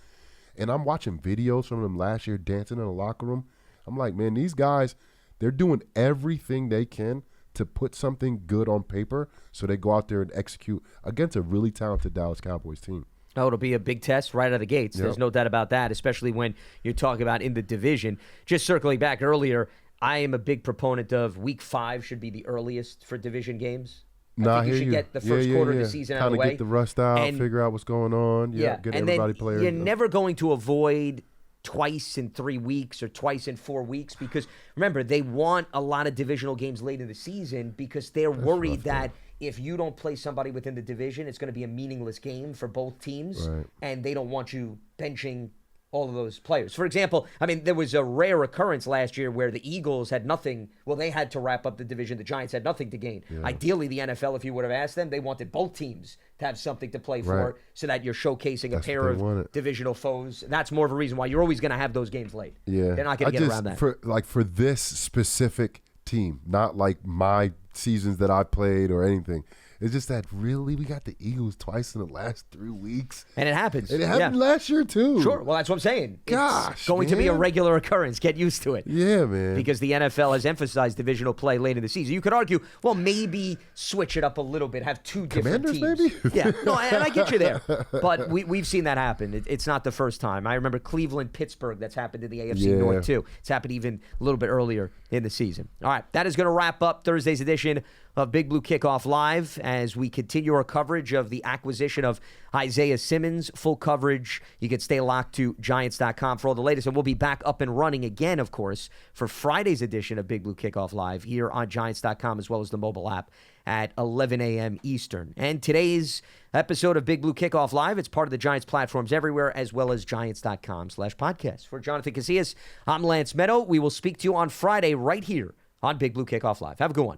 and I'm watching videos from them last year dancing in the locker room. I'm like, man, these guys, they're doing everything they can to put something good on paper so they go out there and execute against a really talented Dallas Cowboys team. Oh, it'll be a big test right out of the gates. There's no doubt about that, especially when you're talking about in the division. Just circling back earlier, I am a big proponent of week 5 should be the earliest for division games. I think you should get the first quarter of the season out of the way. Kind of get the rust out, and figure out what's going on. Get and everybody then playing. You're never going to avoid twice in 3 weeks or twice in 4 weeks because, remember, they want a lot of divisional games late in the season because they're worried that if you don't play somebody within the division, it's going to be a meaningless game for both teams, and they don't want you benching all of those players. For example, I mean, there was a rare occurrence last year where the Eagles had nothing. Well, they had to wrap up the division. The Giants had nothing to gain. Yeah. Ideally, the NFL, if you would have asked them, they wanted both teams to have something to play for so that you're showcasing a pair of divisional foes. That's more of a reason why you're always going to have those games late. Yeah. They're not going to get around that. For this specific team, not like my seasons that I played or anything. It's just that really we got the Eagles twice in the last 3 weeks. And it happens. And it happened last year too. Sure. Well, that's what I'm saying. Gosh, it's going to be a regular occurrence. Get used to it. Yeah, man. Because the NFL has emphasized divisional play late in the season. You could argue, well, maybe switch it up a little bit, have 2 different teams. Maybe? Yeah. No, and I get you there. But we've seen that happen. It's not the first time. I remember Cleveland, Pittsburgh. That's happened in the AFC North too. It's happened even a little bit earlier in the season. All right. That is going to wrap up Thursday's edition of Big Blue Kickoff Live as we continue our coverage of the acquisition of Isaiah Simmons. Full coverage. You can stay locked to Giants.com for all the latest. And we'll be back up and running again, of course, for Friday's edition of Big Blue Kickoff Live here on Giants.com as well as the mobile app at 11 a.m. Eastern. And today's episode of Big Blue Kickoff Live, it's part of the Giants platforms everywhere as well as Giants.com/podcast. For Jonathan Casillas, I'm Lance Medow. We will speak to you on Friday right here on Big Blue Kickoff Live. Have a good one.